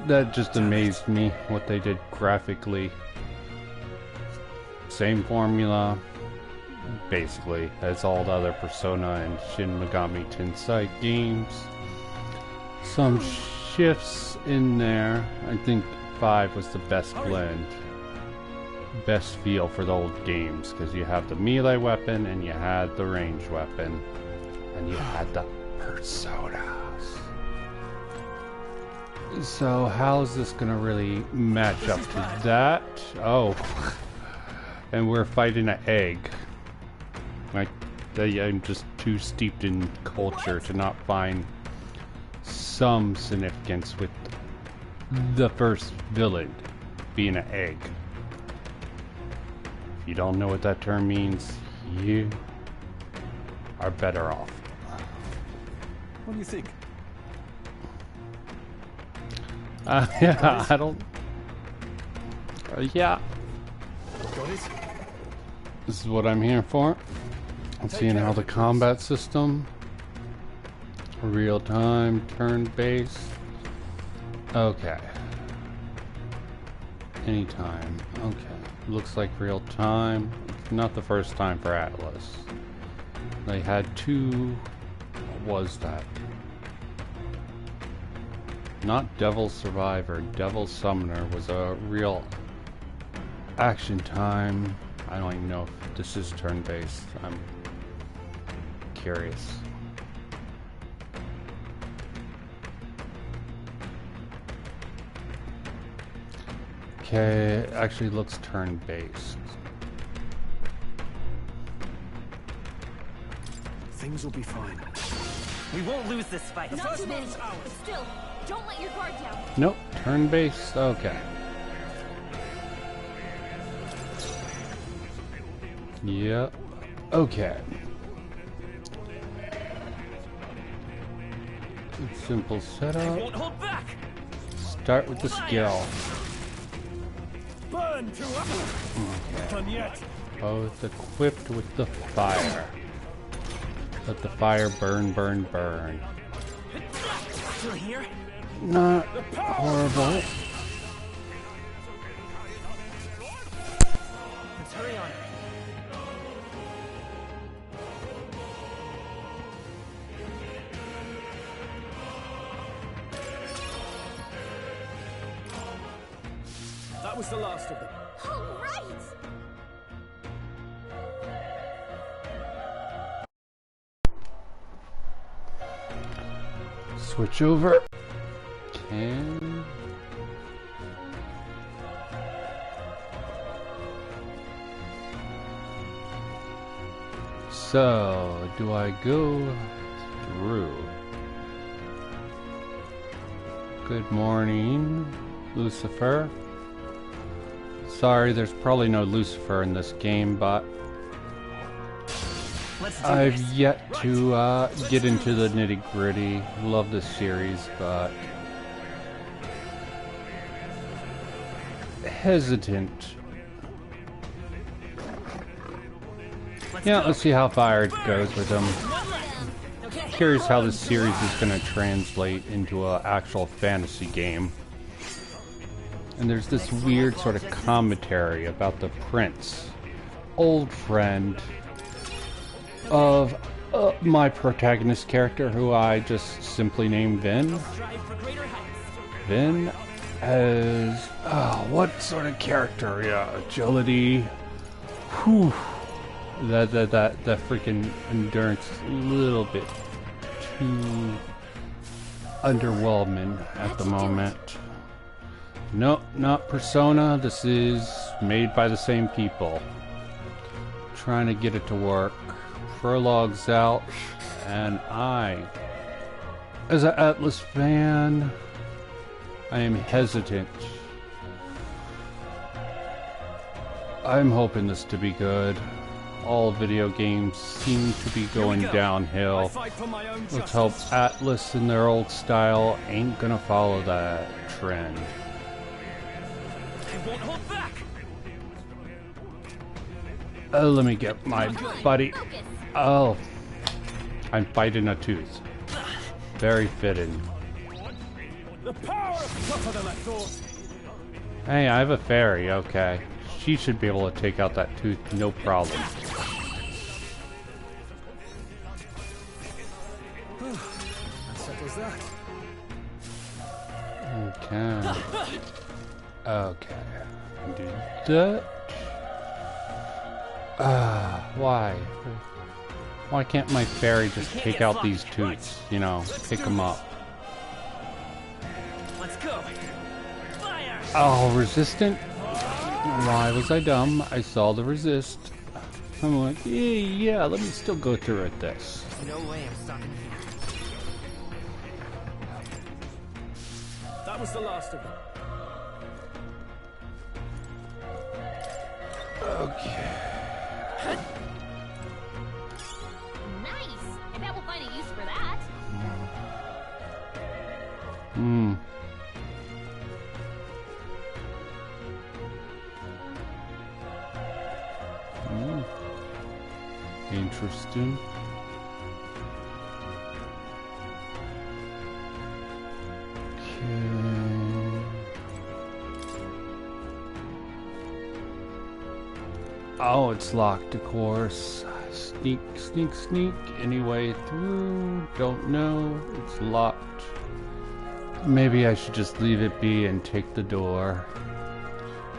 That just amazed me what they did graphically. Same formula, basically, as all the other Persona and Shin Megami Tensei games. Some shifts in there. I think 5 was the best blend, best feel for the old games, because you have the melee weapon and you had the ranged weapon and you had the personas. So how's this gonna really match up to that? Oh, and we're fighting an egg. I'm just too steeped in culture to not find some significance with the first villain being an egg. If you don't know what that term means, you are better off. What do you think? Yeah, I don't... yeah. Got it? This is what I'm here for. I'm seeing how the combat system, real-time, turn-based. Okay. Anytime. Okay. Looks like real-time. Not the first time for Atlas. They had 2... what was that? Not Devil Survivor. Devil Summoner was a real Action time. I don't even know if this is turn-based. I'm curious. Okay, it actually looks turn-based. Things will be fine. We won't lose this fight. The first one is ours. But still, don't let your guard down. Nope, turn-based. Okay. Yep. Okay. Simple setup. Won't hold back. Start with the skill. Burn to Okay. Done yet. Both equipped with the fire. Let the fire burn, burn, burn. Still here? Not horrible. Let's hurry on. That was the last of them. All right. Switch over. Can. So, do I go through? Good morning, Lucifer. Sorry, there's probably no Lucifer in this game, but I've yet to get into the nitty-gritty. Love this series, but hesitant. Yeah, let's see how far it goes with them. Curious how this series is going to translate into an actual fantasy game. And there's this weird sort of commentary about the prince, old friend of my protagonist character, who I just simply named Vin. Vin as what sort of character? Yeah, agility. Whew. That freaking endurance a little bit too underwhelming at the moment. Nope, not Persona. This is made by the same people. Trying to get it to work. Prologue's out, and I, as an Atlus fan, I am hesitant. I'm hoping this to be good. All video games seem to be going downhill. Let's hope Atlus in their old style ain't gonna follow that trend. I won't hold back. Oh, let me get my buddy. Oh, I'm fighting a tooth. Very fitting. The power is tougher than I thought. Hey, I have a fairy. Okay, she should be able to take out that tooth, no problem. That settles that. Okay. Okay. Do that. Why? Why can't my fairy just take out these tooths? You know, pick them up. Let's go. Fire. Oh, resistant? Why was I dumb? I saw the resist. I'm like, yeah, let me still go through with this. No way I'm stopping here. That was the last of them. Okay. Nice. I bet we'll find a use for that. Hmm. Interesting. Okay. Oh, it's locked, of course. Sneak, sneak, sneak. Any way through? Don't know. It's locked. Maybe I should just leave it be and take the door.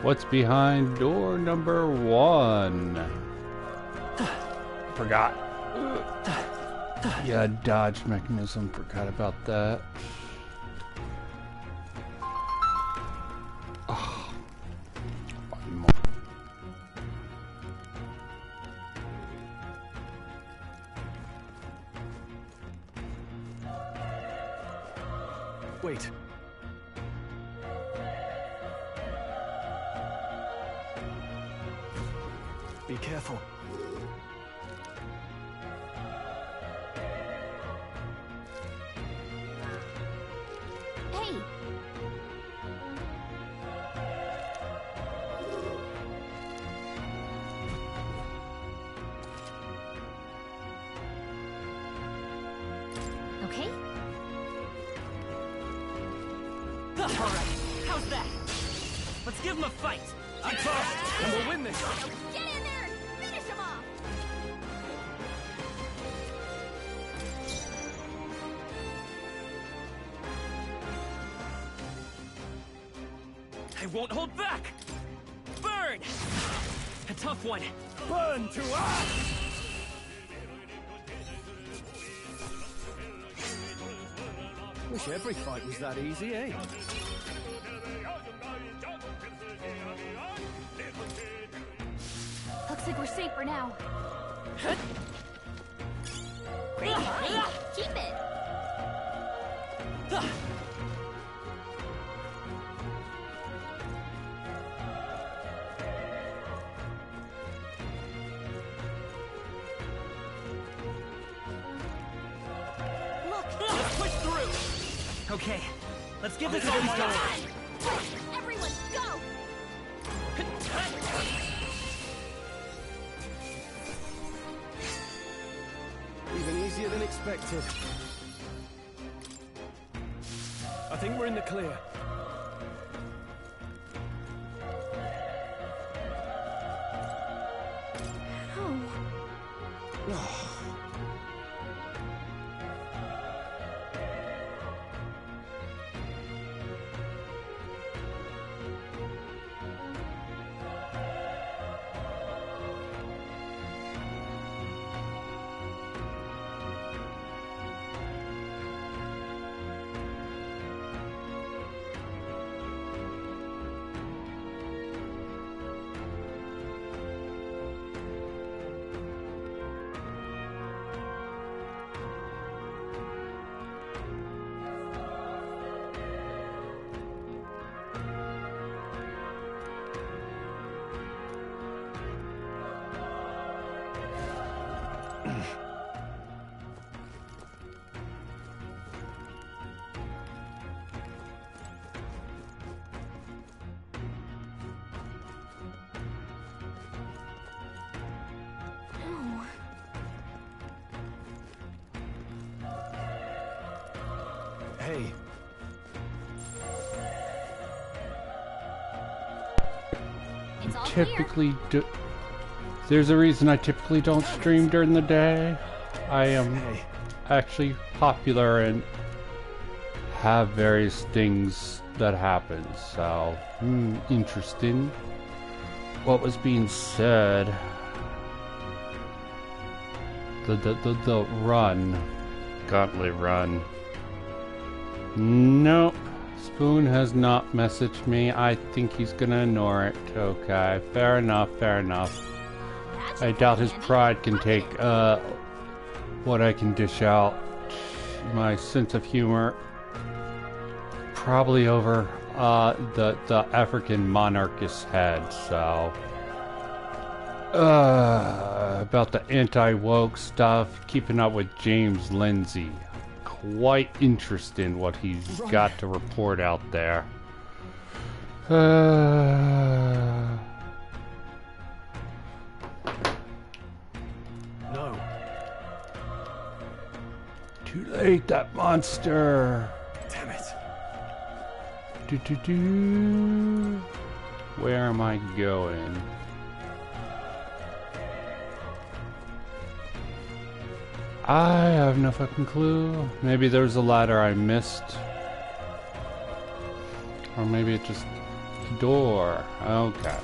What's behind door number 1? Forgot. Yeah, dodge mechanism. Forgot about that. Oh. One more. Wait. Be careful. Hey! Okay? All right, how's that? Let's give him a fight. I'm fast, and we'll win this. Get in there and finish him off! I won't hold back. Burn! A tough one. Burn to us! Wish every fight was that easy, eh? Looks like we're safe for now. Great line. Keep it. Let's push through. Okay, let's give this a shot. Everyone, go! Even easier than expected. I think we're in the clear. Oh. Hey. Typically there's a reason I typically don't stream during the day. I am actually popular and have various things that happen, so interesting. What was being said? The run. Gauntlet run. Nope. Spoon has not messaged me. I think he's gonna ignore it. Okay, fair enough, fair enough. I doubt his pride can take what I can dish out. My sense of humor probably over the African monarchist head, so about the anti-woke stuff, keeping up with James Lindsay. Quite interesting what he's got to report out there. No. Too late, that monster. Damn it. Where am I going? I have no fucking clue. Maybe there's a ladder I missed. Or maybe it just door. Okay.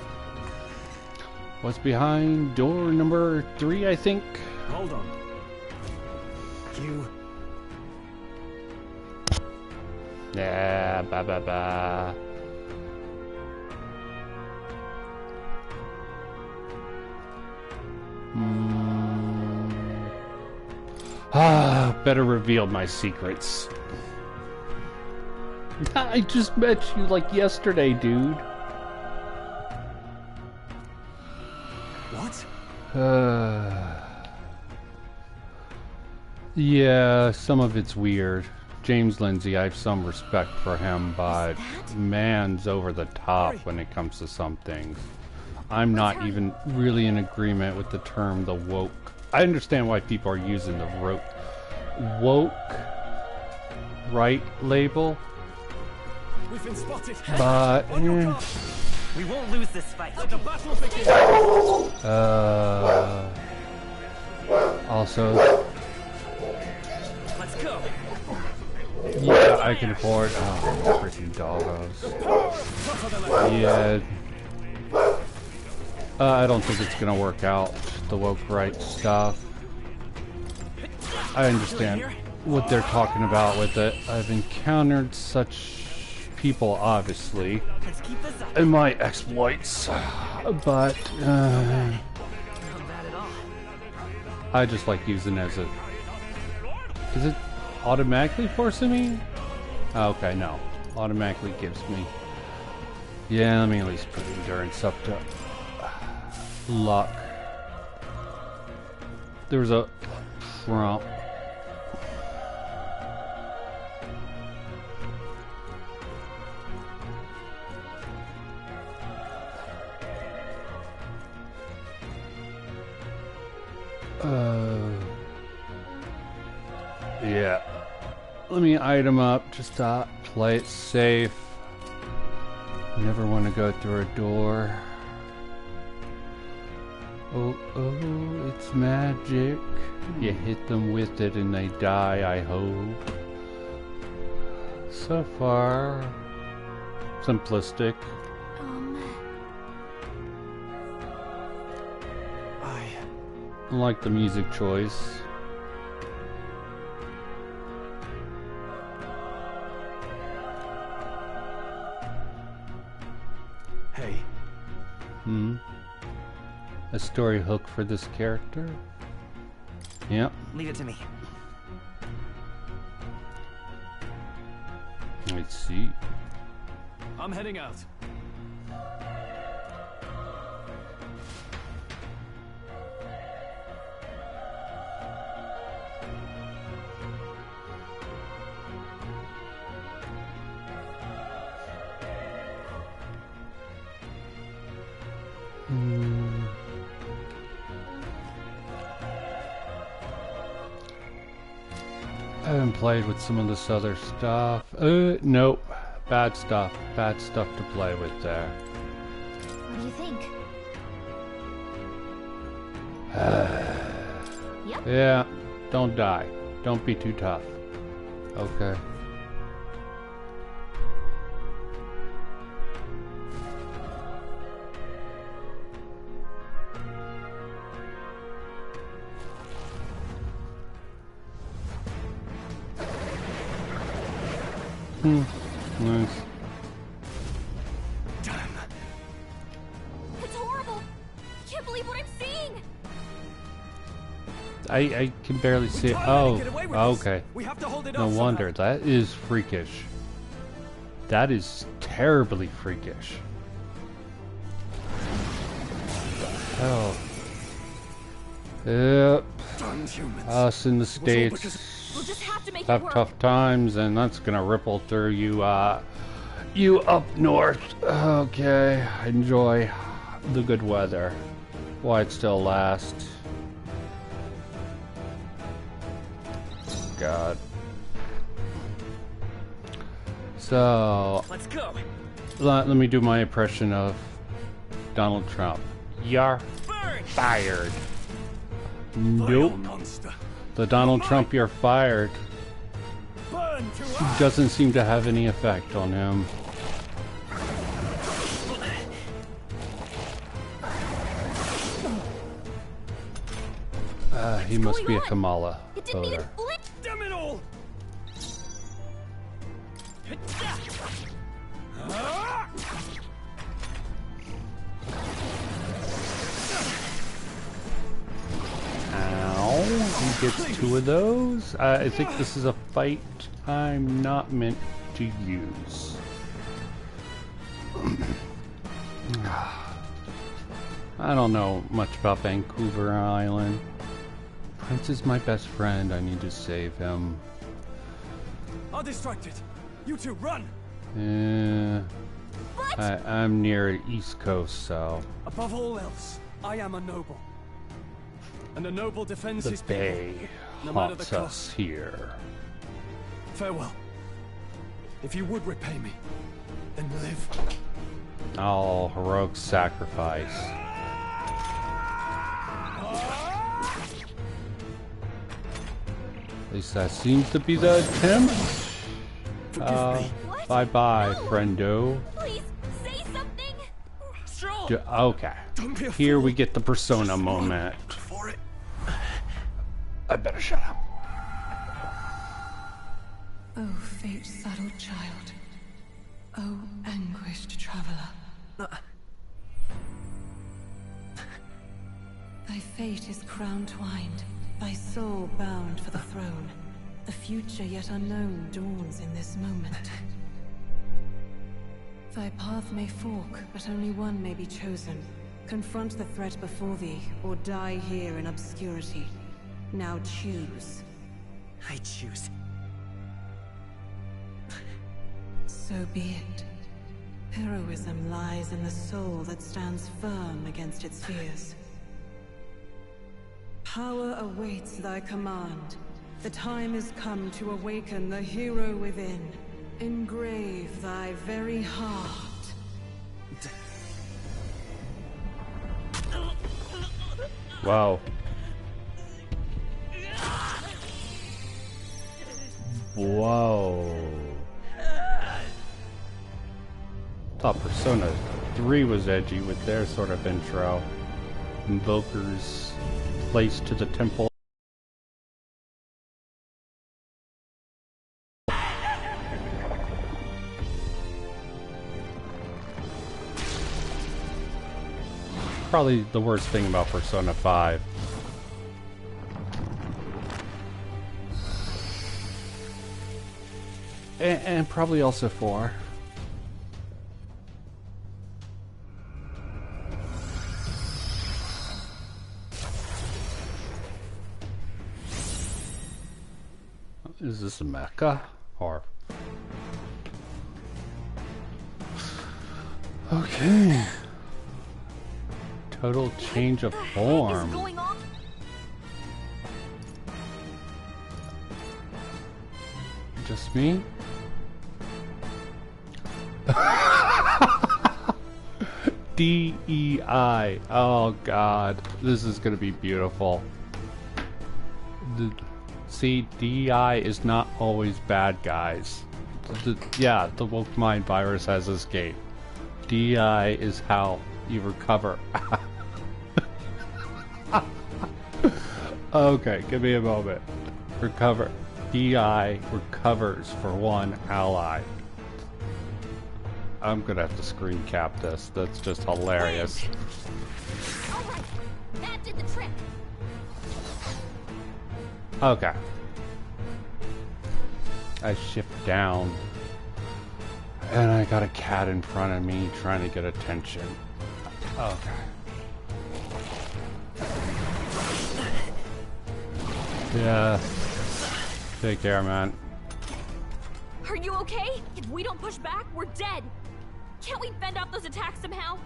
What's behind door number 3, I think? Hold on. You... Yeah, ba. Better reveal my secrets. I just met you like yesterday, dude. What? Yeah, some of it's weird. James Lindsay, I have some respect for him, but man's over the top when it comes to some things. I'm not even really in agreement with the term the woke. I understand why people are using the woke right label. We've been spotted. But we won't lose this fight. Let the battle begin. Also, let's go. Yeah, I can afford. Oh, freaking doggos. Yeah. I don't think it's gonna work out, the woke right stuff. I understand what they're talking about with it. I've encountered such people, obviously, in my exploits, but I just like using it as a... Is it automatically forcing me? Okay, no. Automatically gives me... Yeah, let me at least put endurance up to... luck. There was a prompt. Yeah. Let me item up, just play it safe. Never want to go through a door. Oh, it's magic. You hit them with it and they die, I hope. So far, simplistic. I like the music choice. Hey. A story hook for this character? Yep. Leave it to me. Let's see. I'm heading out. I haven't played with some of this other stuff. Nope. Bad stuff. Bad stuff to play with there. What do you think? Yep. Yeah. Don't die. Don't be too tough. Okay. Nice. Damn. It's horrible. I can't believe what I'm seeing. I can barely see it. Oh, okay. No wonder. That is freakish. That is terribly freakish. What the hell? Yep. Us in the States have tough times, and that's gonna ripple through you, you up north. Okay, enjoy the good weather while it still lasts. God. So, let's go. Let me do my impression of Donald Trump. You're fired. Nope. The Donald Trump you're fired doesn't seem to have any effect on him. he must be a Kamala voter. Damn it all! Ow, he gets 2 of those. I think this is a fight I'm not meant to use. I don't know much about Vancouver Island. Prince is my best friend. I need to save him. I'll distract it. You two, run! I'm near East Coast, so... Above all else, I am a noble. And a noble defends the his people, Bay no matter the haunts cost. us here. Farewell. If you would repay me, then live. All heroic sacrifice. At least that seems to be the attempt. Bye-bye, friendo. Please, say something! Okay. Here we get the Persona moment. I better shut up. Oh, fate-saddled child. Oh, anguished traveler. Thy fate is crown-twined, thy soul bound for the throne. The future yet unknown dawns in this moment. Thy path may fork, but only one may be chosen. Confront the threat before thee, or die here in obscurity. Now choose. I choose. So be it. Heroism lies in the soul that stands firm against its fears. Power awaits thy command. The time is come to awaken the hero within. Engrave thy very heart. Wow. Whoa. Thought Persona 3 was edgy with their sort of intro. Invoker's place to the temple. Probably the worst thing about Persona 5. And probably also 4. Is this a mecha? Or... Okay. Total change of form. Going on? Just me? DEI. Oh god. This is gonna be beautiful. See, DEI is not always bad guys. Yeah, the woke mind virus has escaped. DEI is how you recover. Okay, give me a moment. Recover. DI recovers for one ally. I'm gonna have to screen cap this. That's just hilarious. Alright, that did the trick. Okay. I shift down. And I got a cat in front of me trying to get attention. Okay. Yeah. Take care, man. Are you okay? If we don't push back, we're dead. Can't we fend off those attacks somehow?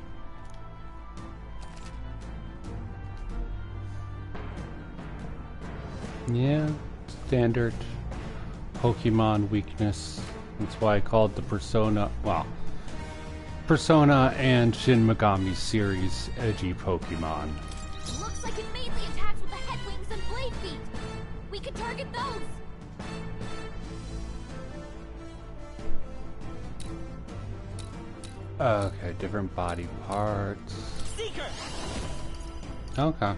Yeah, standard Pokemon weakness. That's why I called the Persona, well, Persona and Shin Megami series edgy Pokemon. Looks like it mainly attacks with the head wings and blade feet. We could target those. Okay, different body parts. Seeker! Okay.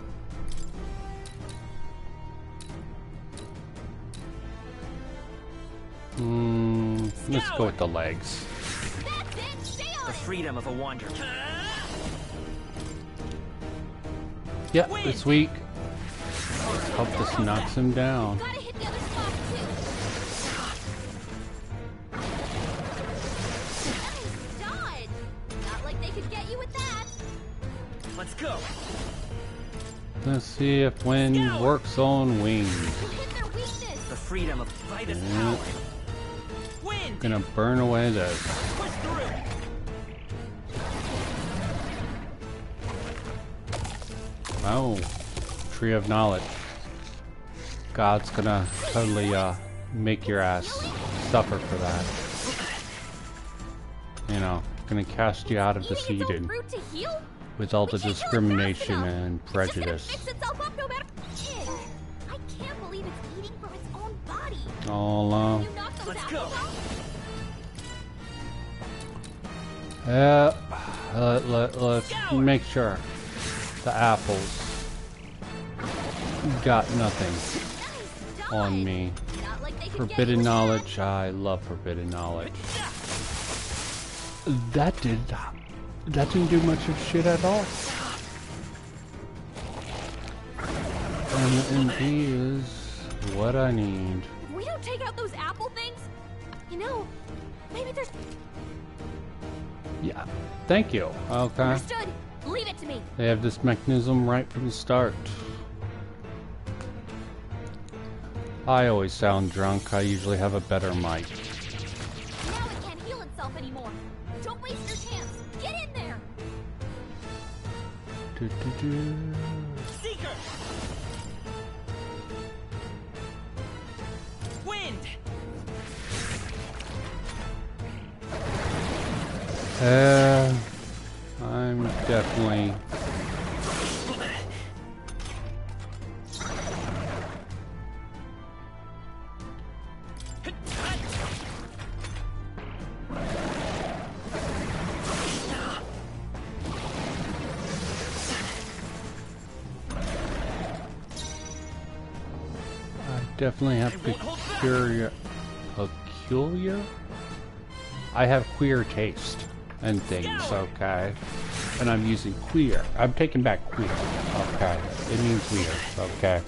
Let's go with the legs. The freedom of a wanderer. Yep, this week. Hope this knocks him down. Let's go. Let's see if wind works on wings. The freedom of fight is Yep. power. Wind. Gonna burn away this. Push through. Oh, tree of knowledge. God's gonna totally make your ass suffer for that. You know, gonna cast you out of the Eden with all the discrimination and prejudice. I can't believe it's eating from its own body. All Let's go. let's make sure the apples got nothing on me. Forbidden knowledge. I love forbidden knowledge. That didn't do much of shit at all. And the MP is what I need. If we don't take out those apple things, you know, maybe there's... Yeah, thank you. Okay. Understood. Leave it to me. They have this mechanism right from the start. I always sound drunk. I usually have a better mic. Now it can't heal itself anymore. Don't waste your chance. Get in there. Seeker. Wind. I'm definitely... Definitely have peculiar. I have queer taste and things, okay? And I'm using queer. I'm taking back queer, okay? It means weird, okay?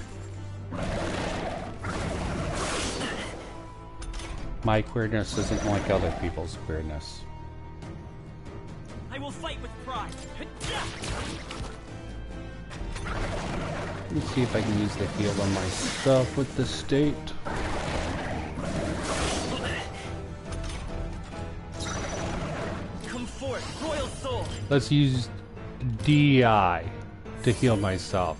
My queerness isn't like other people's queerness. I will fight with pride. Let's see if I can use the heal on myself with the state. Come forth, royal soul. Let's use DI to heal myself.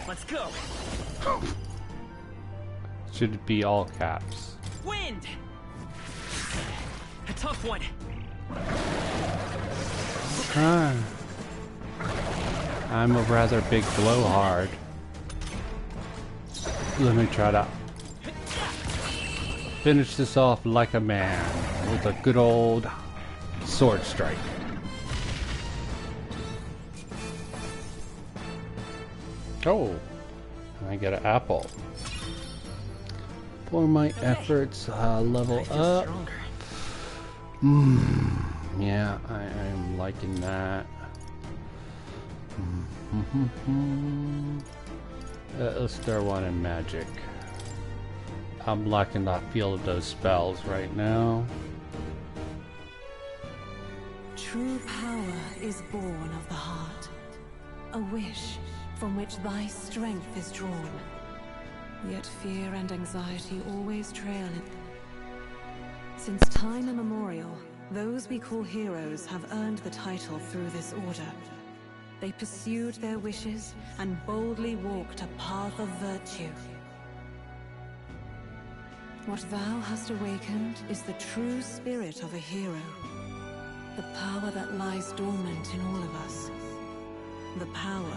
Let's go. Should it be all caps? Wind. A tough one. I'm a rather big blowhard. Let me try to finish this off like a man with a good old sword strike. Oh, I get an apple. For my efforts, level up. Yeah, I'm liking that. Let's throw one in magic. I'm liking the feel of those spells right now. True power is born of the heart. A wish from which thy strength is drawn. Yet fear and anxiety always trail it. Since time immemorial, those we call heroes have earned the title through this order. They pursued their wishes and boldly walked a path of virtue. What thou hast awakened is the true spirit of a hero. The power that lies dormant in all of us. The power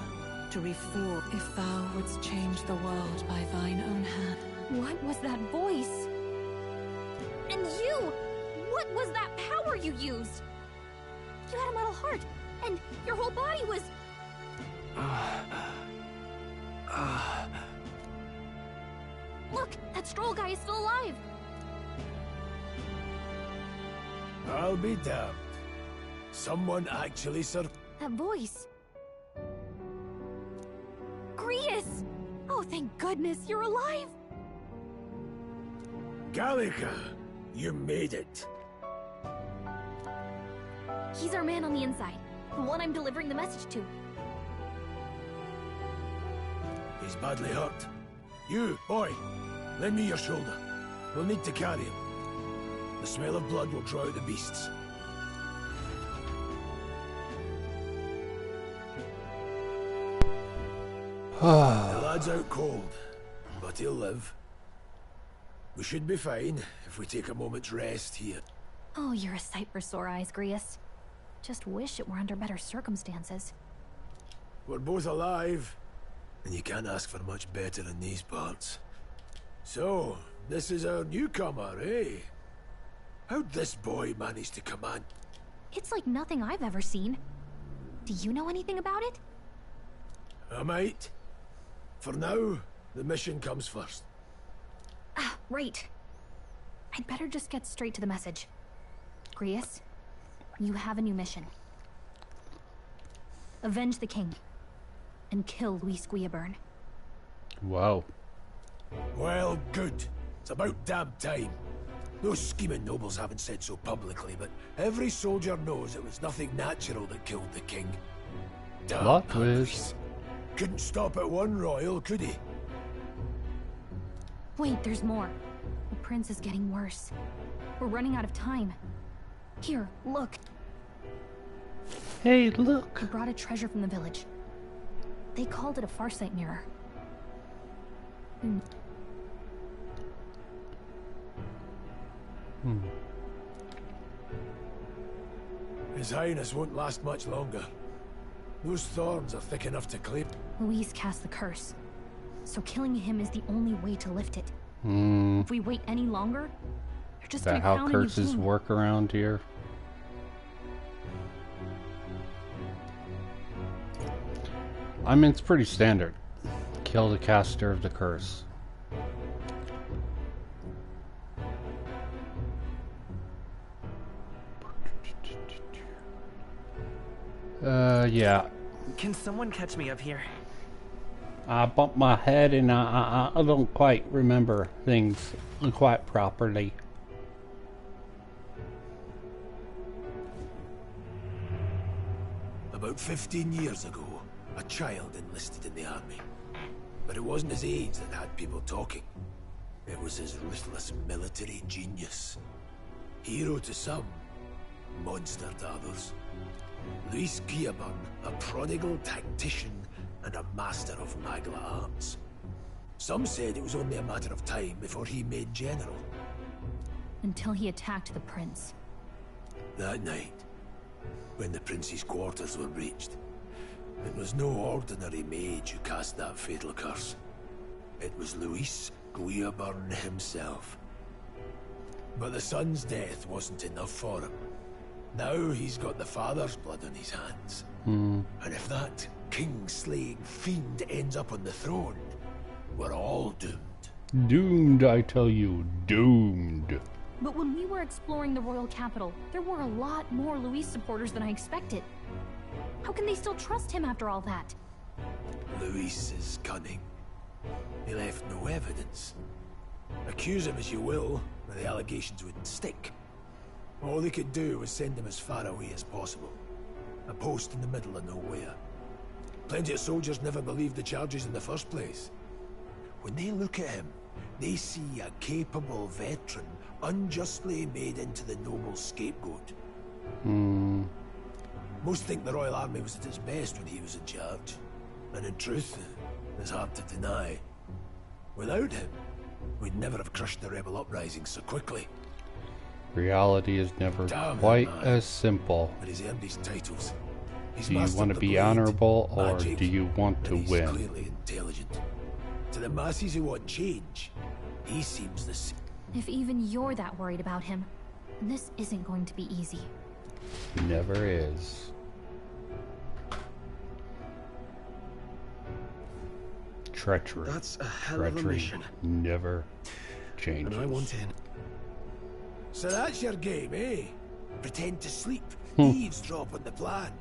victory for. If thou wouldst change the world by thine own hand. What was that voice? And you! What was that power you used? You had a metal heart, and your whole body was... Look, that Stroll guy is still alive! I'll be damned. Someone actually That voice... Grius! Oh, thank goodness, you're alive! Gallica, you made it. He's our man on the inside, the one I'm delivering the message to. He's badly hurt. You, boy, lend me your shoulder. We'll need to carry him. The smell of blood will draw out the beasts. The lad's out cold, but he'll live. We should be fine if we take a moment's rest here. Oh, you're a sight for sore eyes, Grius. Just wish it were under better circumstances. We're both alive, and you can't ask for much better in these parts. So, this is our newcomer, eh? How'd this boy manage to command? It's like nothing I've ever seen. Do you know anything about it? I might. For now, the mission comes first. Ah, right. I'd better just get straight to the message. Grius, you have a new mission. Avenge the king. And kill Luis Guillaburn. Wow. Well, good. It's about damn time. Those scheming nobles haven't said so publicly, but every soldier knows it was nothing natural that killed the king. Plot twist. Couldn't stop at one royal, could he? Wait, there's more. The prince is getting worse. We're running out of time. Here, look. Hey, look. I brought a treasure from the village. They called it a Farsight mirror. His Highness won't last much longer. Those thorns are thick enough to clip. Luis cast the curse, so killing him is the only way to lift it. If we wait any longer, they're just gonna crown a new king. Is that how curses work around here? I mean, it's pretty standard. Kill the caster of the curse. Yeah. Can someone catch me up here? I bumped my head and I don't quite remember things quite properly. About 15 years ago, a child enlisted in the army. But it wasn't his age that had people talking. It was his ruthless military genius. Hero to some, monster to others. Luis Guillaburn, a prodigal tactician and a master of Magla arts. Some said it was only a matter of time before he made general. Until he attacked the prince. That night, when the prince's quarters were breached, it was no ordinary mage who cast that fatal curse. It was Luis Guillaburn himself. But the son's death wasn't enough for him. Now he's got the father's blood on his hands. And if that king-slaying fiend ends up on the throne, we're all doomed. Doomed, I tell you, doomed. But when we were exploring the royal capital, there were a lot more Luis supporters than I expected. How can they still trust him after all that? Luis is cunning. He left no evidence. Accuse him as you will, but the allegations wouldn't stick. All they could do was send him as far away as possible. A post in the middle of nowhere. Plenty of soldiers never believed the charges in the first place. When they look at him, they see a capable veteran unjustly made into the noble scapegoat. Most think the Royal Army was at its best when he was in charge. And in truth, it's hard to deny. Without him, we'd never have crushed the rebel uprising so quickly. Reality is never quite as simple. But he's earned his titles. Do you want to be honorable, or do you want to win? Clearly intelligent. To the masses who want change, he seems the same. If even you're that worried about him, this isn't going to be easy. Never is. Treachery. That's a hell of a mission. Never changes. And I want in. So that's your game, eh? Pretend to sleep, eavesdrop on the plan.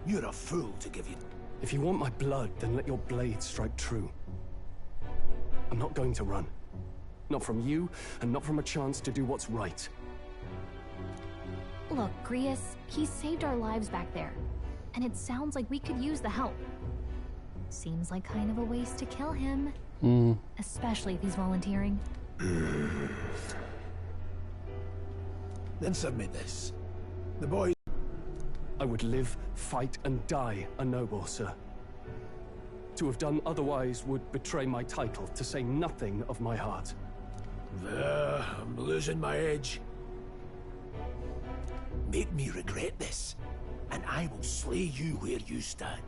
You're a fool to give you... If you want my blood, then let your blade strike true. I'm not going to run. Not from you, and not from a chance to do what's right. Look, Grius, he saved our lives back there. And it sounds like we could use the help. Seems like kind of a waste to kill him. Especially if he's volunteering. Then submit this. The boy... I would live, fight, and die a noble, sir. To have done otherwise would betray my title, to say nothing of my heart. I'm losing my edge. Make me regret this, and I will slay you where you stand.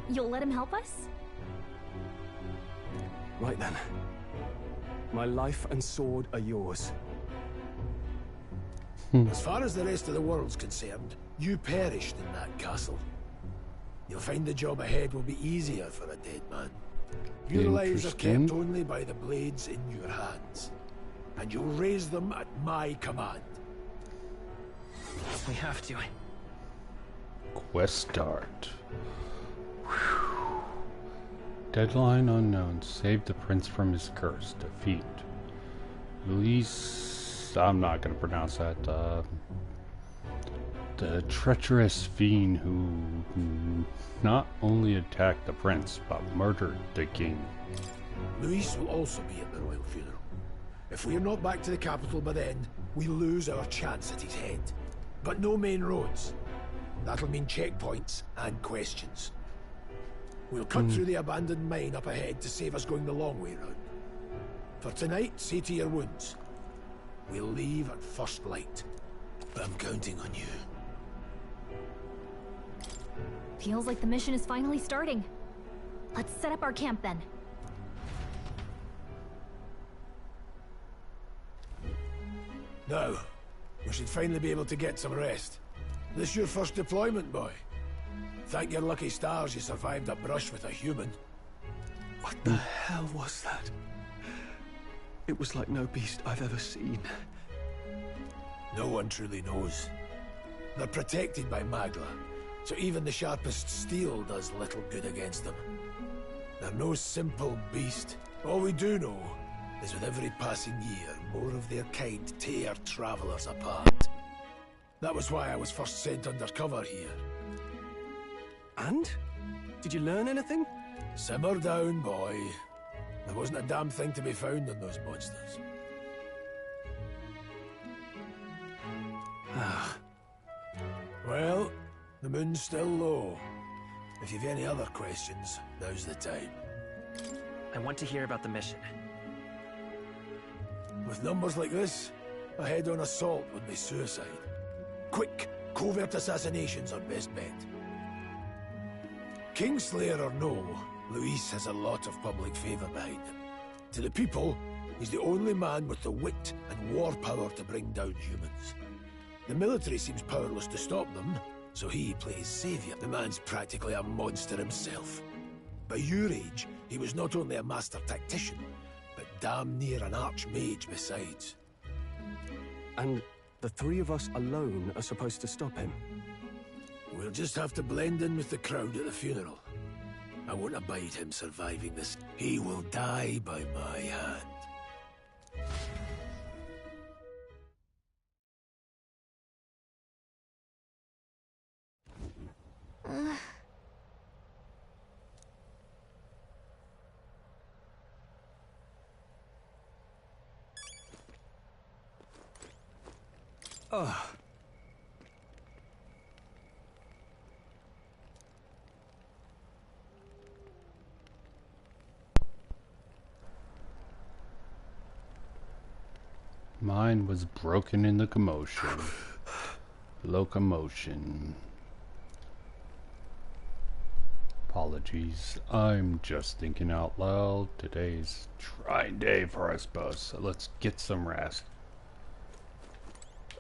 You'll let him help us? Right then. My life and sword are yours. As far as the rest of the world's concerned, you perished in that castle. You'll find the job ahead will be easier for a dead man. Your lives are kept only by the blades in your hands, and you'll raise them at my command. We have to. Quest start. Deadline unknown. Save the prince from his curse. Defeat Luis. I'm not going to pronounce that. The treacherous fiend who not only attacked the prince, but murdered the king. Luis will also be at the royal funeral. If we are not back to the capital by then, we lose our chance at his head. But no main roads. That'll mean checkpoints and questions. We'll cut through the abandoned mine up ahead to save us going the long way round. For tonight, see to your wounds. We'll leave at first light. I'm counting on you. Feels like the mission is finally starting. Let's set up our camp then. Now, we should finally be able to get some rest. This your first deployment, boy? Thank your lucky stars you survived a brush with a human. What the hell was that? It was like no beast I've ever seen. No one truly knows. They're protected by Magla, so even the sharpest steel does little good against them. They're no simple beast. All we do know is with every passing year, more of their kind tear travelers apart. That was why I was first sent undercover here. And? Did you learn anything? Simmer down, boy. There wasn't a damn thing to be found on those monsters. Well, the moon's still low. If you've any other questions, now's the time. I want to hear about the mission. With numbers like this, a head-on assault would be suicide. Quick, covert assassinations are best bet. Kingslayer or no, Luis has a lot of public favor behind him. To the people, he's the only man with the wit and war power to bring down humans. The military seems powerless to stop them, so he plays savior. The man's practically a monster himself. By your age, he was not only a master tactician, but damn near an archmage besides. And the three of us alone are supposed to stop him? We'll just have to blend in with the crowd at the funeral. I won't abide him surviving this. He will die by my hand. Mine was broken in the commotion. Locomotion. Apologies. I'm just thinking out loud. Today's trying day for us both, so let's get some rest.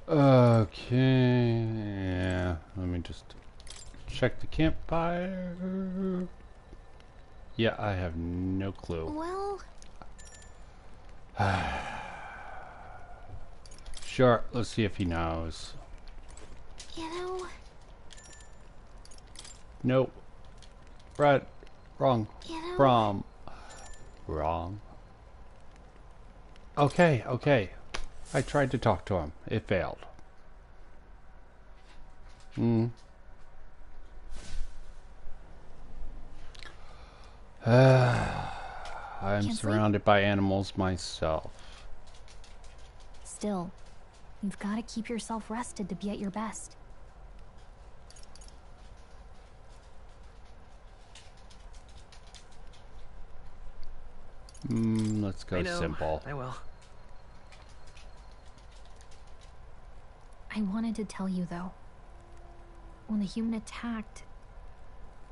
Okay, yeah, let me just check the campfire. Yeah, I have no clue. Well... Sure, let's see if he knows. You know... Nope. Right. Wrong. You know... Wrong. Okay, okay. I tried to talk to him. It failed. I'm surrounded by animals myself. Still, you've got to keep yourself rested to be at your best. Let's go simple. I will. I wanted to tell you, though. When the human attacked,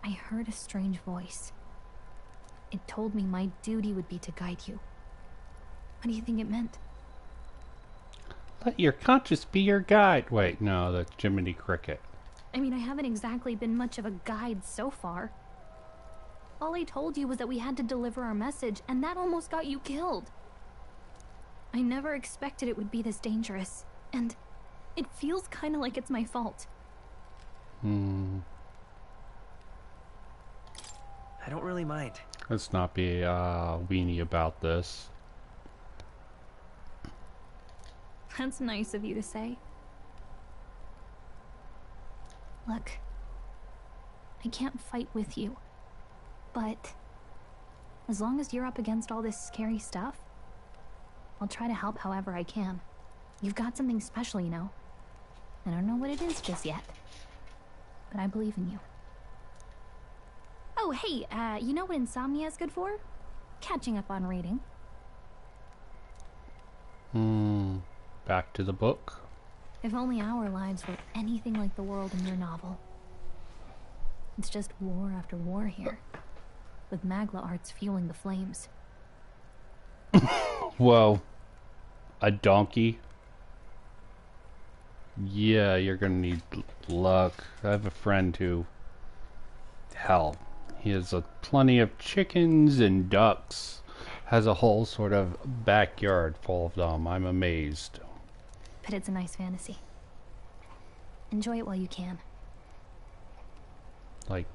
I heard a strange voice. It told me my duty would be to guide you. What do you think it meant? Let your conscience be your guide. Wait, no, that's Jiminy Cricket. I mean, I haven't exactly been much of a guide so far. All I told you was that we had to deliver our message, and that almost got you killed. I never expected it would be this dangerous, and it feels kind of like it's my fault. I don't really mind. Let's not be weenie about this. That's nice of you to say. Look, I can't fight with you, but as long as you're up against all this scary stuff, I'll try to help however I can. You've got something special, you know. I don't know what it is just yet, but I believe in you. Oh, hey, you know what insomnia is good for? Catching up on reading. Back to the book. If only our lives were anything like the world in your novel. It's just war after war here, with Magla arts fueling the flames. Whoa. A donkey? Yeah, you're gonna need luck. I have a friend who... Hell, he has plenty of chickens and ducks. Has a whole sort of backyard full of them. I'm amazed. But it's a nice fantasy. Enjoy it while you can. Like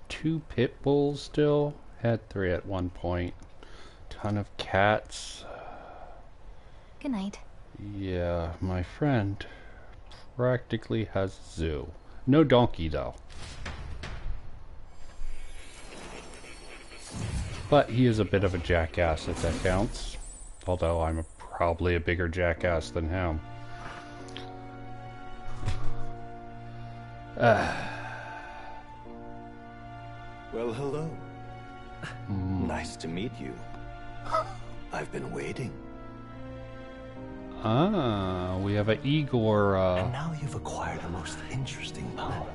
2 pit bulls still? Had 3 at one point. Ton of cats. Good night. Yeah, my friend practically has a zoo. No donkey though. But he is a bit of a jackass if that counts. Although I'm probably a bigger jackass than him. Well, hello. Nice to meet you. I've been waiting. Ah, we have an Igor. And now you've acquired a most interesting power.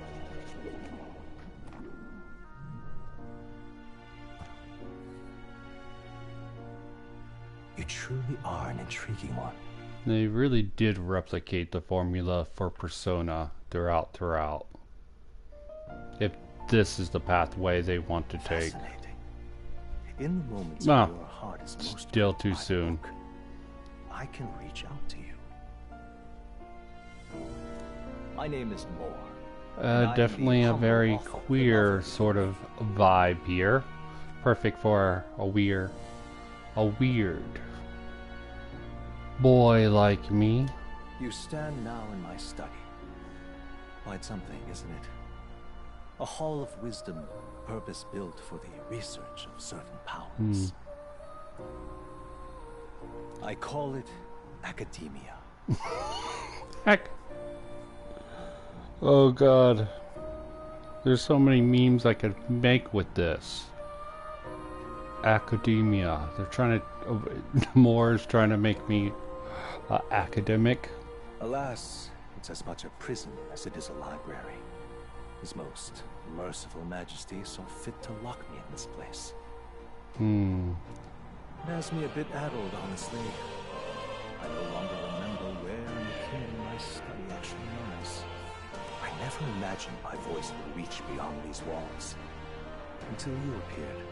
You truly are an intriguing one. They really did replicate the formula for Persona throughout. If this is the pathway they want to take. In the moments when your heart is most still too soon. Book, I can reach out to you. My name is Moore. Definitely a very queer sort of vibe here. Perfect for a weird boy like me. You stand now in my study. Quite something, isn't it? A hall of wisdom, purpose-built for the research of certain powers. I call it academia. Heck. Oh god. There's so many memes I could make with this. Academia. They're trying to... Moore's trying to make me academic. Alas, it's as much a prison as it is a library. His most merciful majesty saw fit to lock me in this place. It has me a bit addled, honestly. I no longer remember where in the kingdom my study actually lies. I never imagined my voice would reach beyond these walls. Until you appeared.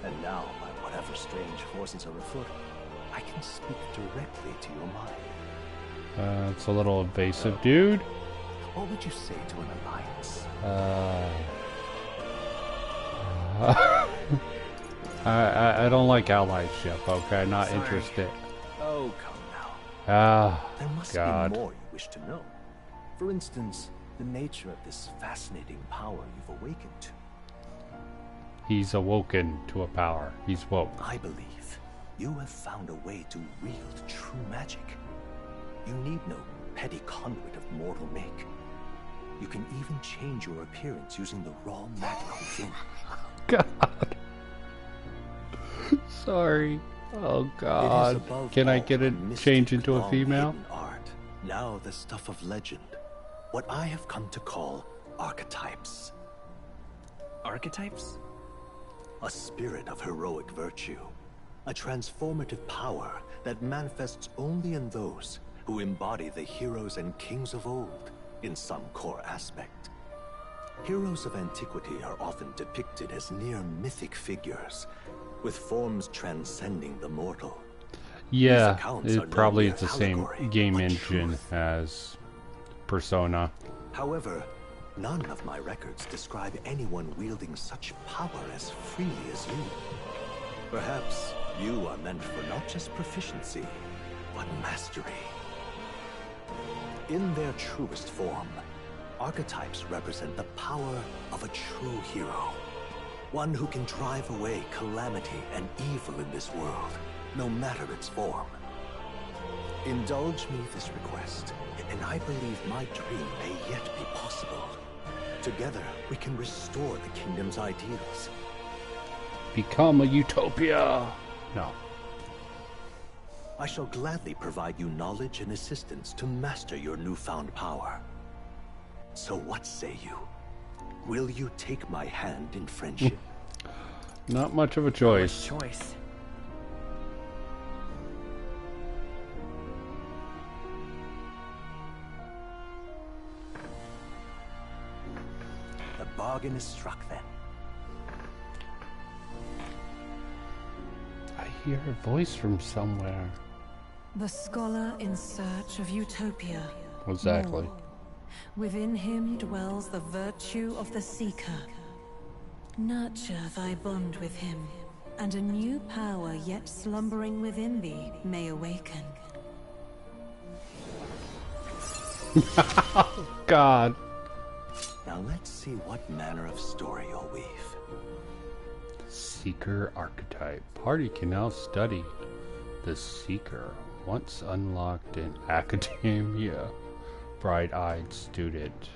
And now, by whatever strange forces are afoot, I can speak directly to your mind. It's a little invasive, dude. What would you say to an alliance? I don't like allyship, okay? Not interested. Oh, come now. There must God. be more you wish to know. For instance, the nature of this fascinating power you've awakened to. He's awoken to a power. He's woke. I believe you have found a way to wield true magic. You need no petty conduit of mortal make. You can even change your appearance using the raw magic within. God. Sorry. Oh God. Can I get it changed into a female? Art, now the stuff of legend. What I have come to call archetypes. Archetypes? A spirit of heroic virtue. A transformative power that manifests only in those who embody the heroes and kings of old in some core aspect. Heroes of antiquity are often depicted as near mythic figures, with forms transcending the mortal. Yeah, it probably is the same game engine as Persona. However, none of my records describe anyone wielding such power as freely as you. Perhaps you are meant for not just proficiency, but mastery. In their truest form, archetypes represent the power of a true hero. One who can drive away calamity and evil in this world, no matter its form. Indulge me this request, and I believe my dream may yet be possible. Together, we can restore the kingdom's ideals. Become a utopia! No. I shall gladly provide you knowledge and assistance to master your newfound power. So what say you? Will you take my hand in friendship? Not much of a choice. The bargain is struck then. I hear a voice from somewhere. The scholar in search of utopia. Exactly. More. Within him dwells the virtue of the seeker. Nurture thy bond with him, and a new power yet slumbering within thee may awaken. God. Now let's see what manner of story you'll weave. Seeker archetype. Party can now study the Seeker, once unlocked in academia. Bright-eyed student.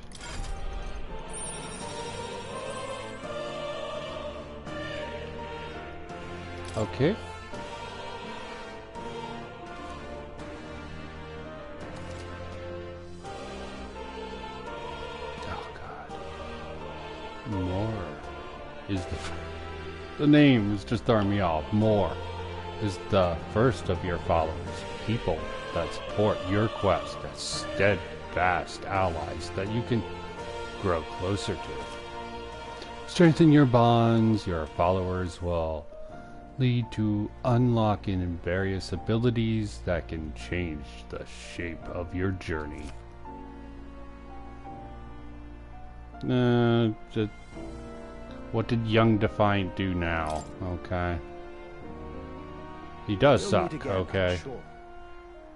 Okay. Oh God. More is the name is just throwing me off. More is the first of your followers. People that support your quest as steadfast allies that you can grow closer to. Strengthen your bonds. Your followers will lead to unlocking various abilities that can change the shape of your journey. What did Young Defiant do now? Okay. He does suck, okay. Sure.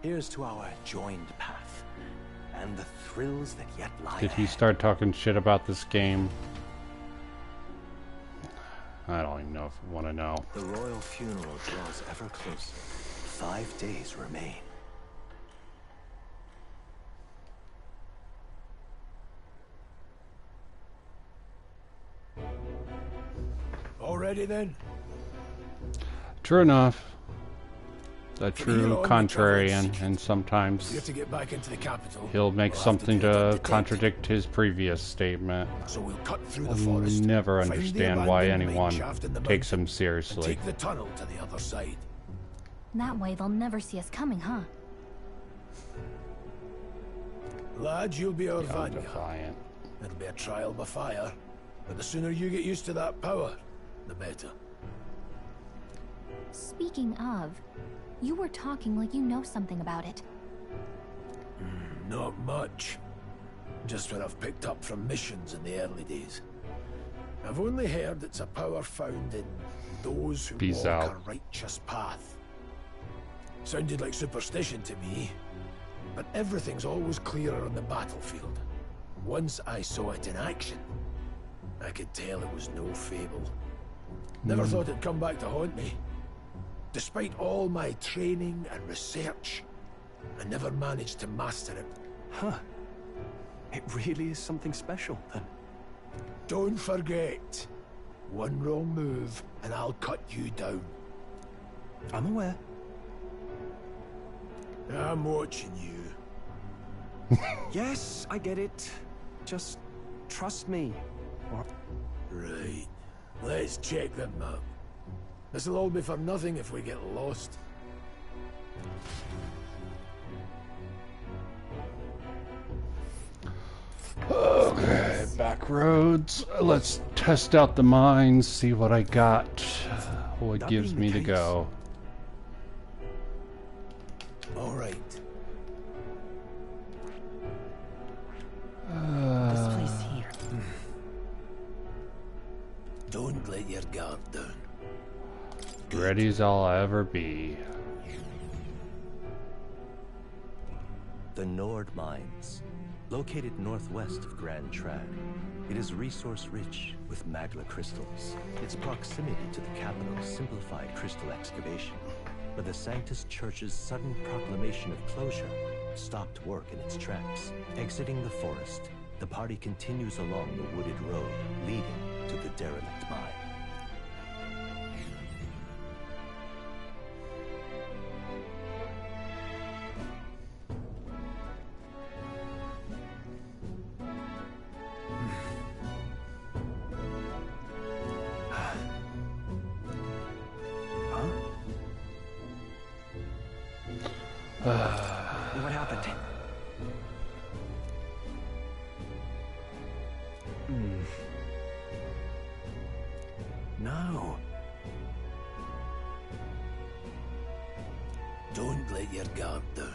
Here's to our joined path, and the thrills that yet lie Did he start talking shit about this game? I don't even know if I want to know. The royal funeral draws ever closer. 5 days remain. Already then? True enough. a true contrarian, and sometimes he'll make something to contradict his previous statement. So we'll cut through the I'll forest. never understand why anyone takes him seriously. Take the tunnel to the other side. That way they'll never see us coming, huh? Lad, you'll be our Young vanguard. Defiant. It'll be a trial by fire, but the sooner you get used to that power, the better. Speaking of, you were talking like you know something about it. Not much. Just what I've picked up from missions in the early days. I've only heard it's a power found in those who Peace walk out. a righteous path. Sounded like superstition to me, but everything's always clearer on the battlefield. Once I saw it in action, I could tell it was no fable. Never thought it'd come back to haunt me. Despite all my training and research, I never managed to master it. Huh. It really is something special, then. Don't forget, one wrong move and I'll cut you down. I'm aware. I'm watching you. Yes, I get it. Just trust me. Right. Let's check the map. This'll all be for nothing if we get lost. Okay, back roads. Let's test out the mines, see what I got. What gives me to go. All right. This place here. Don't let your guard down. Ready as I'll ever be. The Nord Mines, located northwest of Grand Trad. It is resource-rich with magma crystals. Its proximity to the capital simplified crystal excavation, but the Sanctus Church's sudden proclamation of closure stopped work in its tracks. Exiting the forest, the party continues along the wooded road leading to the derelict mine. What happened? No. Don't let your guard down.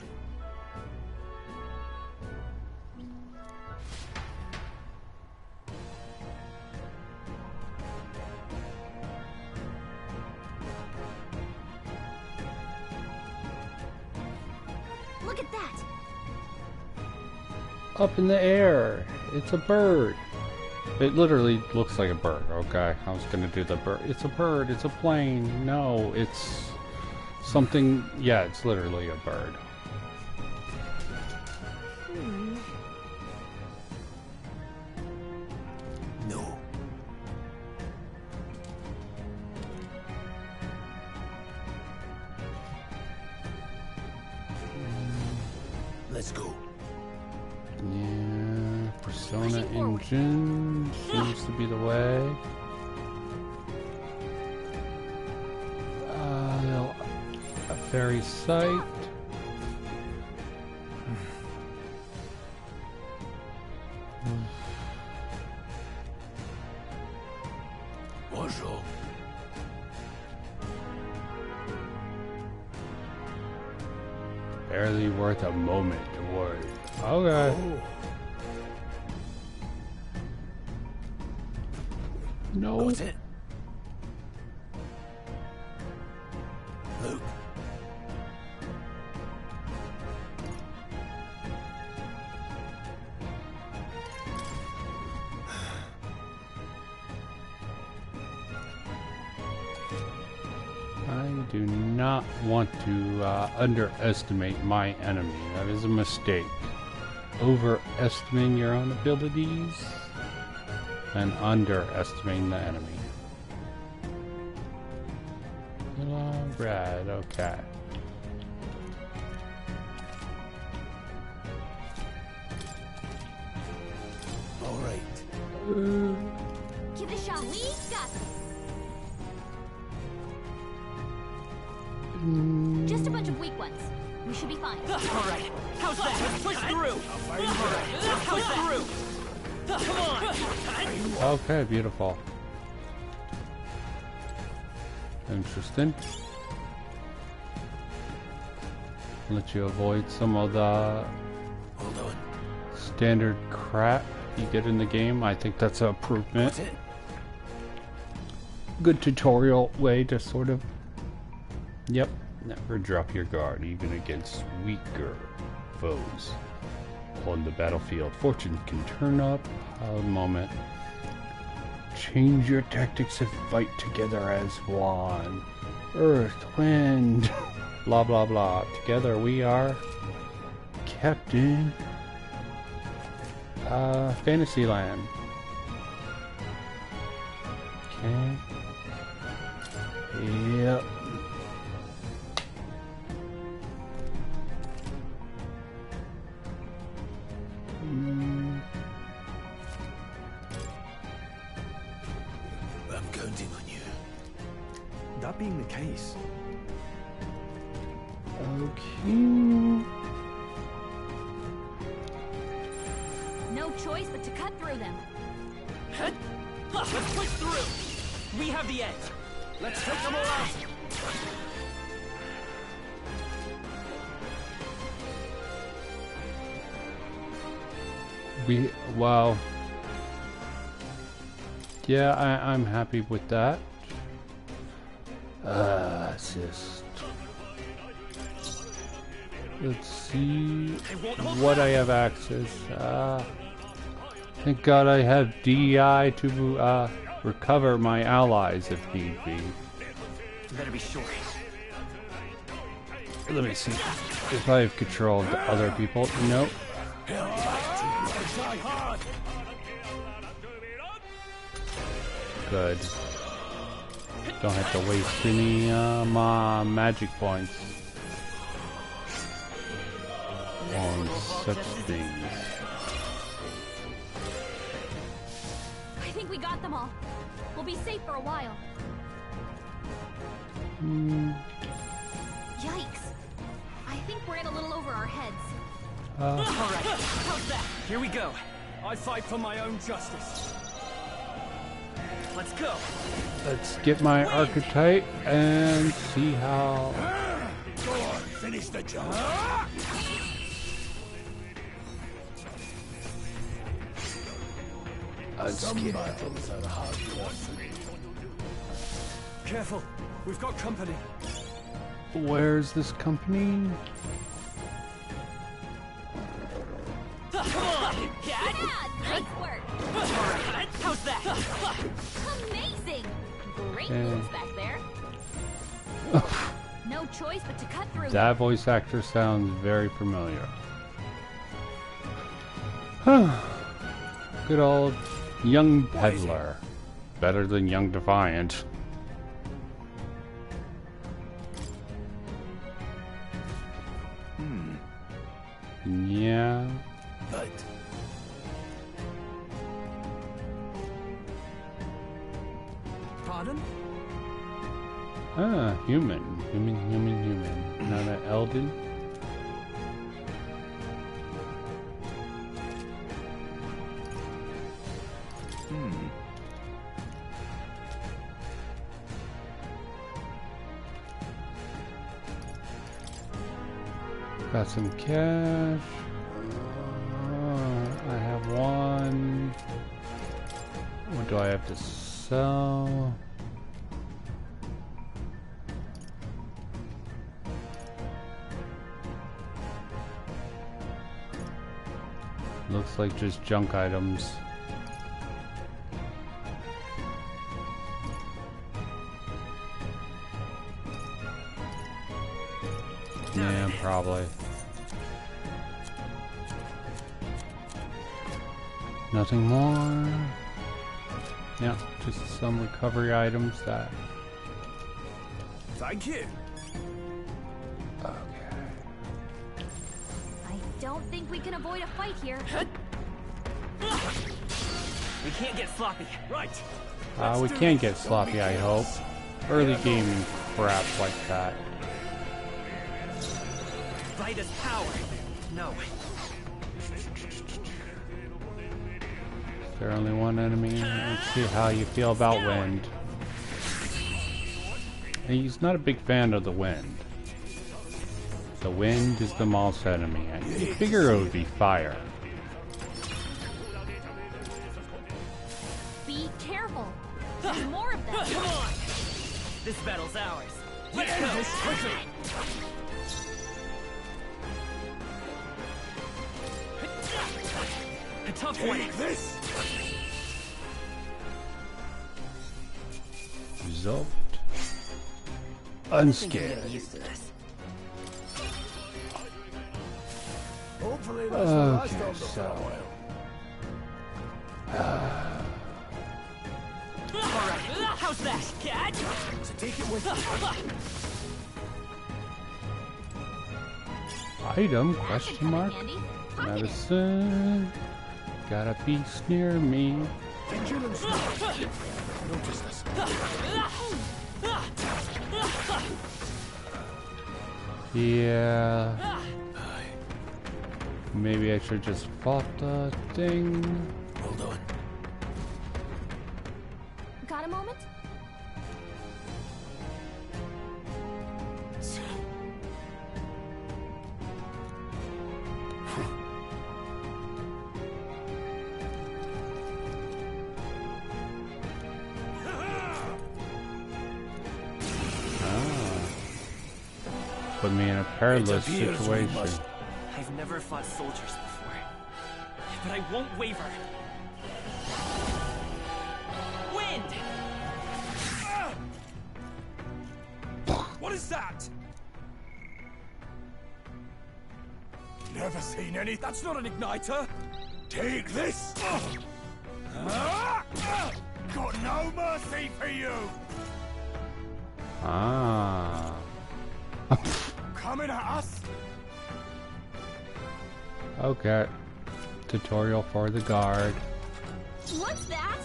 Look at that! Up in the air. It's a bird. It literally looks like a bird. Okay, I was gonna do the bird. It's a bird. It's a plane. No, it's something. Yeah, it's literally a bird. No. Let's go. Yeah, Persona Engine seems to be the way. A fairy site. What's wrong? Barely worth a moment to worry. Okay. Oh. No. Got it. Look. I do not want to underestimate my enemy. That is a mistake. Overestimating your own abilities and underestimating the enemy. Alright, okay. Give it a shot. We got this. Just a bunch of weak ones. We should be fine. All right. How's that? Let's push through. All right. Let's push through. Come on. Okay, beautiful. Interesting. Let you avoid some of the standard crap you get in the game. I think that's an improvement. Good tutorial way to sort of... Yep. Never drop your guard, even against weaker foes on the battlefield. Fortune can turn up a moment. Change your tactics and fight together as one. Earth, wind, blah blah blah. Together we are Captain Fantasyland. Okay. Yep. I'm counting on you. That being the case. Okay. No choice but to cut through them. Let's push through. We have the edge. Let's take them all out. Wow. Yeah, I'm happy with that. Let's see what I have access. Thank God I have DEI to recover my allies if need be. Better be sure. Let me see if I have controlled other people. Nope. Good. Don't have to waste any my magic points on such things. I think we got them all. We'll be safe for a while. Yikes. I think we're in a little over our heads. All right. How's that? Here we go. I fight for my own justice. Let's go. Let's get my archetype and see how. Go on, finish the job. Careful, we've got company. Where's this company? Come on! Yeah, nice work. How's that? Amazing. Great Okay. moves back there. No choice but to cut through. That voice actor sounds very familiar. Good old Young Peddler. Better than Young Defiant. Yeah. But pardon? Ah, human. Human. Not an Elden. Got some cash. I have one. What do I have to sell? Looks like just junk items. Yeah, probably. Nothing more. Yeah, just some recovery items that. Thank you. I don't think we can avoid a fight here. It's can't get sloppy. Right. We can get sloppy, I hope. Early game crap like that. Vida's power. No. Is there only one enemy? Let's see how you feel about wind. He's not a big fan of the wind. The wind is the most enemy. I figure it would be fire. Be careful. There's more of them. Come on. This battle's ours. Let's end this quickly. A tough one. Take this. Result. Unscared. Hopefully that's the last Okay, of the so. Alright, how's that, cat? So take it with you. Item? Question mark? Medicine. Got a beast near me. Vigilance. Notice this. Yeah. Maybe I should just fought the thing. Well done. Got a moment? Put me in a perilous situation. I've never fought soldiers before, but I won't waver. Wind! What is that? Never seen any. That's not an igniter. Take this. Got no mercy for you. Ah. Coming at us. Okay. Tutorial for the guard. What's that?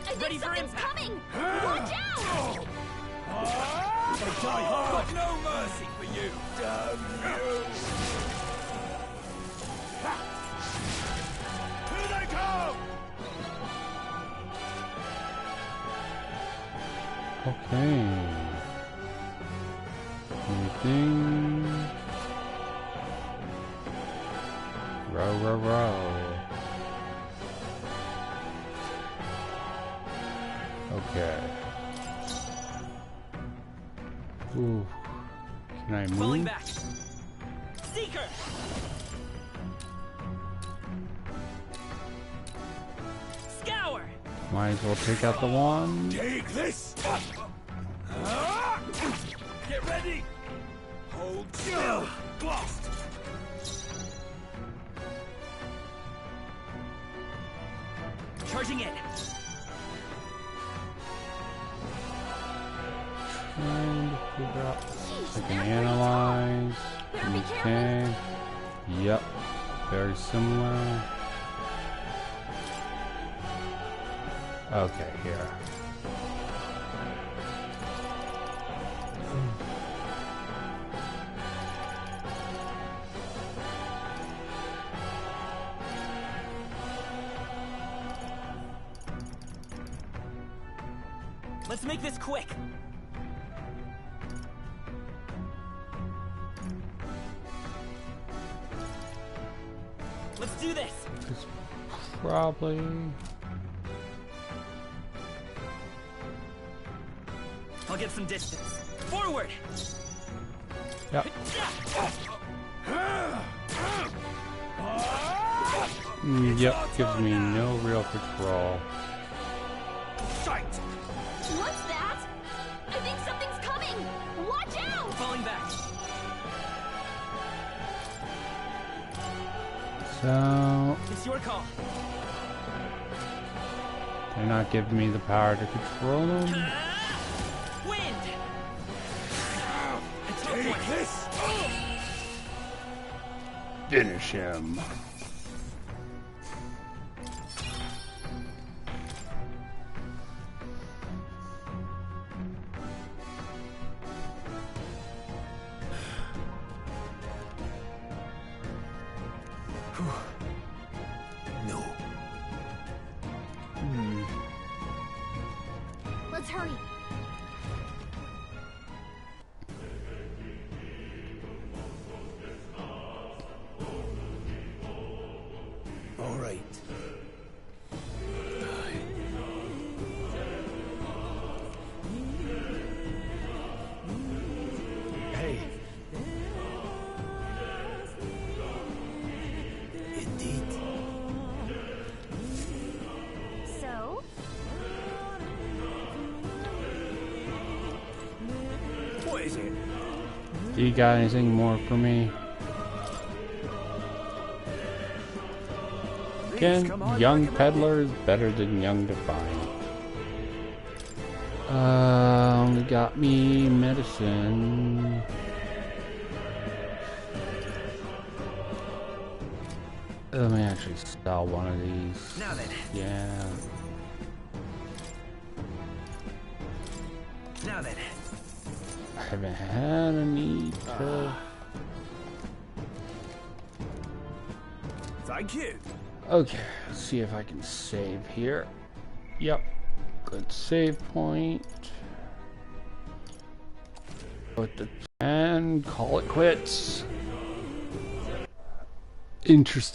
I think something's coming! Watch out! They die hard. Got no mercy for you. Damn you. Here they come! Okay. Anything? Row, row, row. Okay. Ooh. Can I move? Falling back. Seeker. Scour. Might as well take out the wand. Take this. Get ready. Hold still. Blast. Charging in. Trying to figure out. I can analyze. Okay. Yep. Very similar. Okay, here. Let's make this quick. Let's do this. It's probably. I'll get some distance. Forward. Yep. Yep. Gives me no real control. Sight. What's that? I think something's coming! Watch out! Falling back. So It's your call. they're not giving me the power to control them. Wind. Take this. Finish him. No. Let's hurry. All right. Hey. Indeed. So? What is it? Do you got anything more for me? Again, young peddler is better than young defiant. Only got me medicine. Let me actually sell one of these. Now then. Yeah. Now then. I haven't had a need to. Thank you. Okay, let's see if I can save here. Yep, good save point. And call it quits. Interesting.